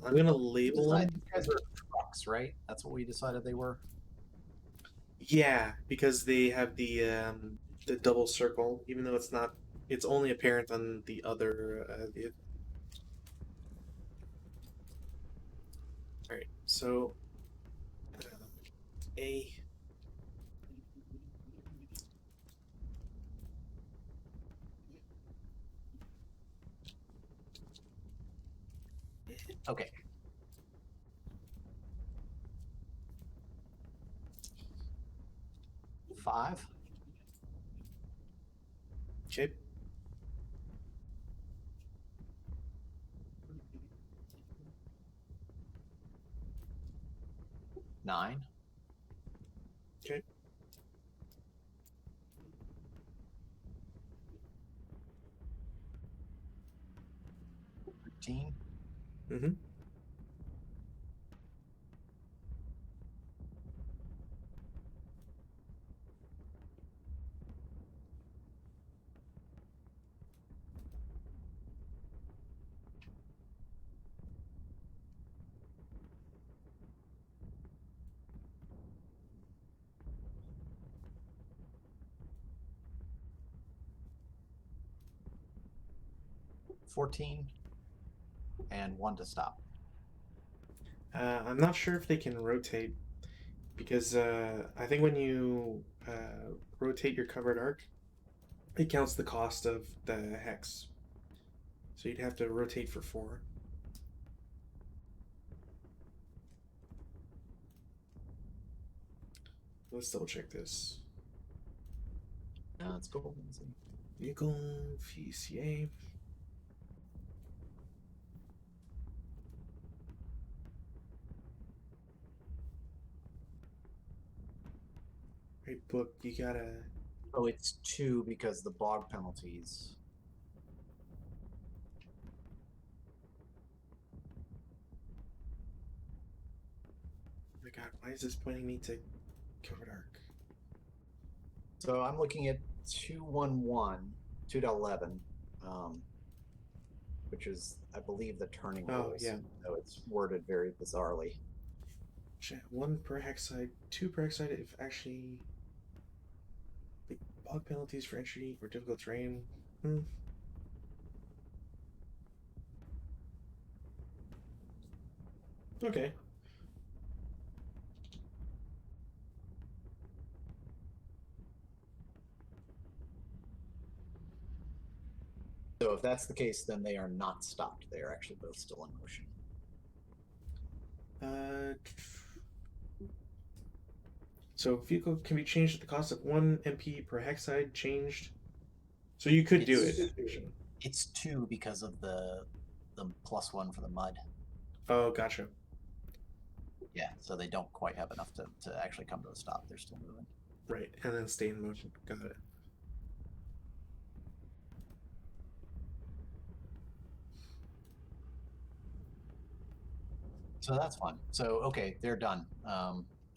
I'm gonna label Decide them. these guys are trucks, right? That's what we decided they were. Yeah, because they have the double circle, even though it's only apparent on the other vehicle. All right, so a Okay. Five. chip. 9. Okay. 13. Mm-hmm. 14. And 1 to stop. I'm not sure if they can rotate because I think when you rotate your covered arc, it counts the cost of the hex. So you'd have to rotate for 4. Let's double check this. Yeah, that's cool. Vehicle VCA. Right, book. You gotta. Oh, it's 2 because the bog penalties. Oh my God, why is this pointing me to covered arc? So I'm looking at 211, 2.11, which is, I believe, the turning Oh rules. yeah. So it's worded very bizarrely. 1 per hex side, 2 per hex side. If actually, Bog penalties for entry or difficult terrain. Hmm. Okay. So if that's the case, then they are not stopped. They are actually both still in motion. So vehicle can be changed at the cost of 1 MP per hexide changed. So you could do it. It's 2 because of the +1 for the mud. Oh, gotcha. Yeah, so they don't quite have enough to actually come to a stop. They're still moving. Right, and then stay in motion. Got it. So that's fun. So okay, they're done.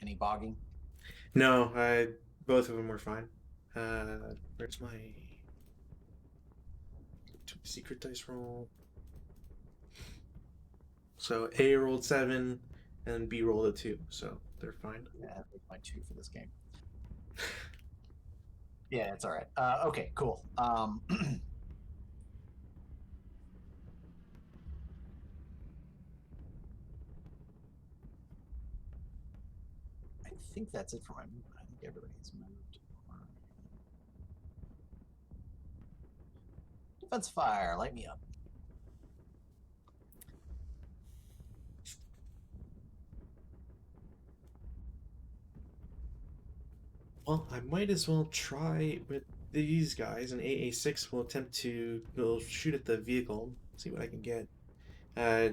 Any bogging? No, both of them were fine. Where's my secret dice roll? So A rolled 7, and B rolled a 2, so they're fine. Yeah, that's my 2 for this game. Yeah, it's all right. Okay, cool. I think that's it for my movement. I think everybody's moved. Defense fire, light me up. Well, I might as well try with these guys. An AA6 will shoot at the vehicle, see what I can get. I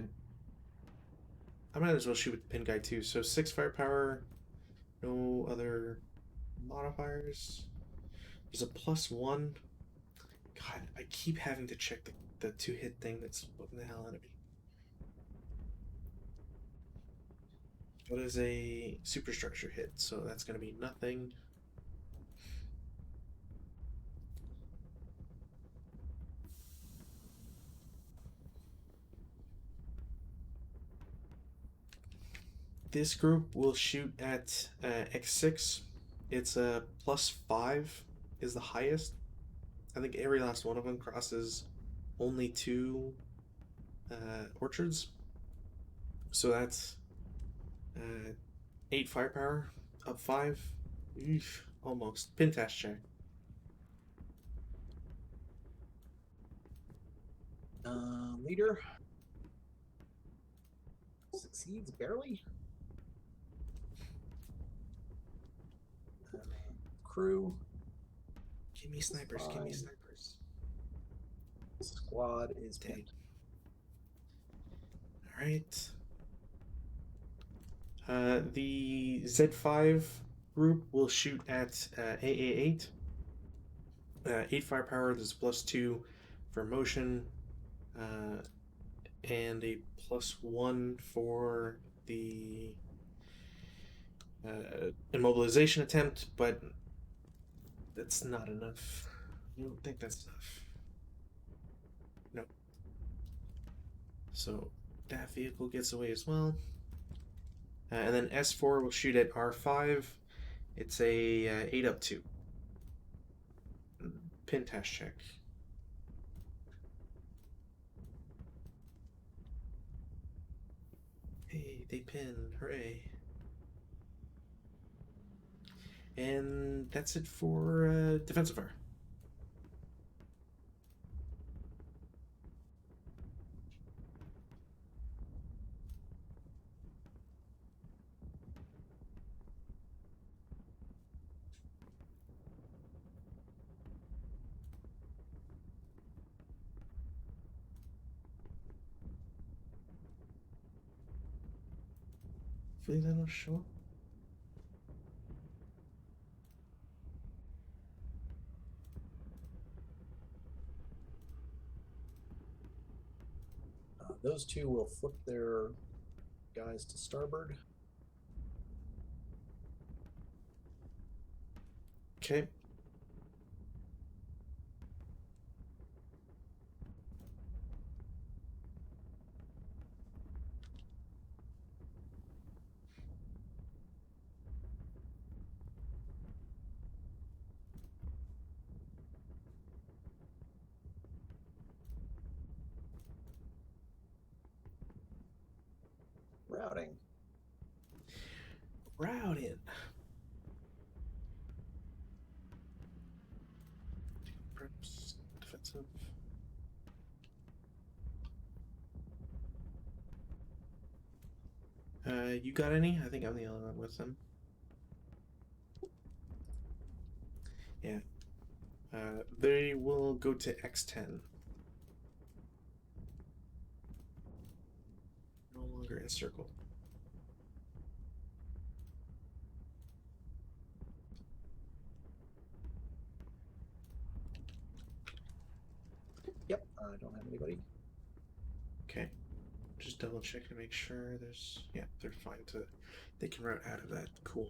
might as well shoot with the pin guy too. So 6 firepower, no other modifiers. There's a +1. God, I keep having to check the 2-hit thing that's putting the hell out of me. What is a superstructure hit? So that's going to be nothing. This group will shoot at X6. It's a +5 is the highest. I think every last one of them crosses only 2 orchards. So that's 8 firepower, up 5. Eesh, almost. Pintash check. Leader succeeds barely. Crew. Give me snipers, give me snipers. Squad is pinned. Alright. The Z5 group will shoot at AA8. 8 firepower, there's +2 for motion, and a +1 for the immobilization attempt, but that's not enough. I don't think that's enough. No. So that vehicle gets away as well. And then S4 will shoot at R5. It's a 8 up 2. Pintash check. Hey, they pin. Hooray. And that's it for defensive fire. Hopefully that'll show up. Those 2 will flip their guys to starboard. Okay. You got any? I think I'm the only one with them. Yeah. They will go to X10. No longer encircled. Yep, I don't have anybody. Okay. Just double check to make sure there's. Yeah, they're fine to. They can route out of that. Cool.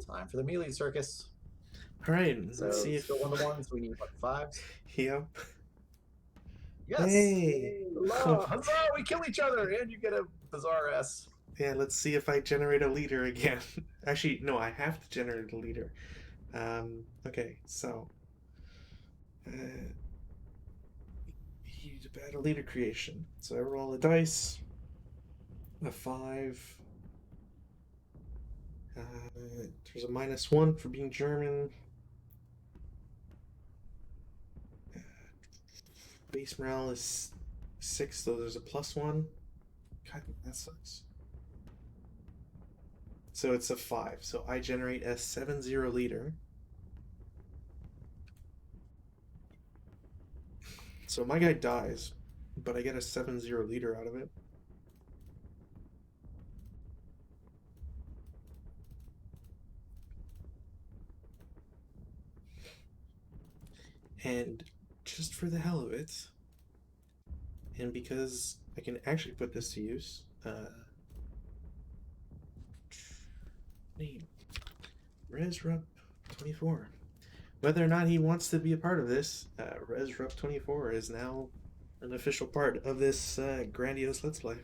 Time for the melee circus. All right, So let's see if. still 1-1s. We need what, 5s? Yep. Yes. Hey. Huzzah! Huzzah! We kill each other, and you get a bizarre S. Yeah, let's see if I generate a leader again. Actually, no, I have to generate a leader. Okay, so you need to add a leader creation. So I roll a dice, a 5. There's a -1 for being German. Base morale is 6, so there's a +1. God, that sucks. So it's a 5. So I generate a 7-0 leader. So my guy dies, but I get a 7-0 leader out of it. And just for the hell of it, and because I can actually put this to use, name ResRup24. Whether or not he wants to be a part of this, ResRup24 is now an official part of this grandiose Let's Play.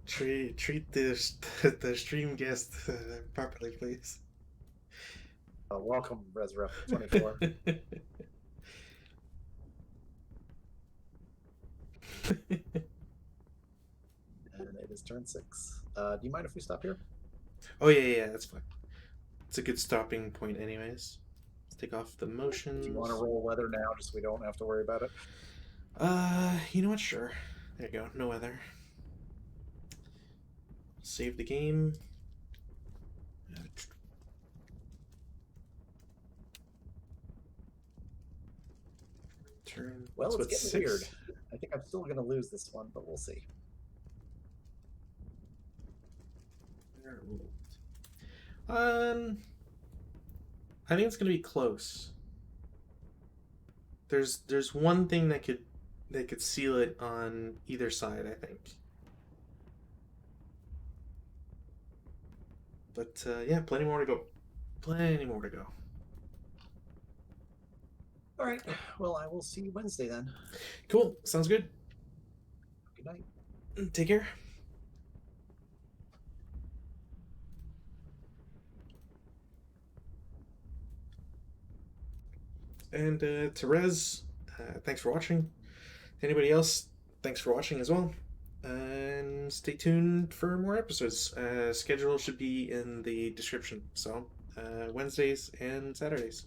Treat the stream guest properly, please. Welcome, ResRup24. And it is turn 6. Do you mind if we stop here? Oh yeah, that's fine. It's a good stopping point, anyways. Let's take off the motions. Do you want to roll weather now, just so we don't have to worry about it? You know what? Sure. There you go. No weather. Save the game. Turn. Well, it's getting 6? weird. I think I'm still going to lose this one, but we'll see. I think it's gonna be close. There's one thing that could seal it on either side, I think. But yeah, plenty more to go. Plenty more to go. All right. Well, I will see you Wednesday then. Cool. Sounds good. Good night. Take care. And Therese, thanks for watching. Anybody else, thanks for watching as well. And stay tuned for more episodes. Schedule should be in the description. So, Wednesdays and Saturdays.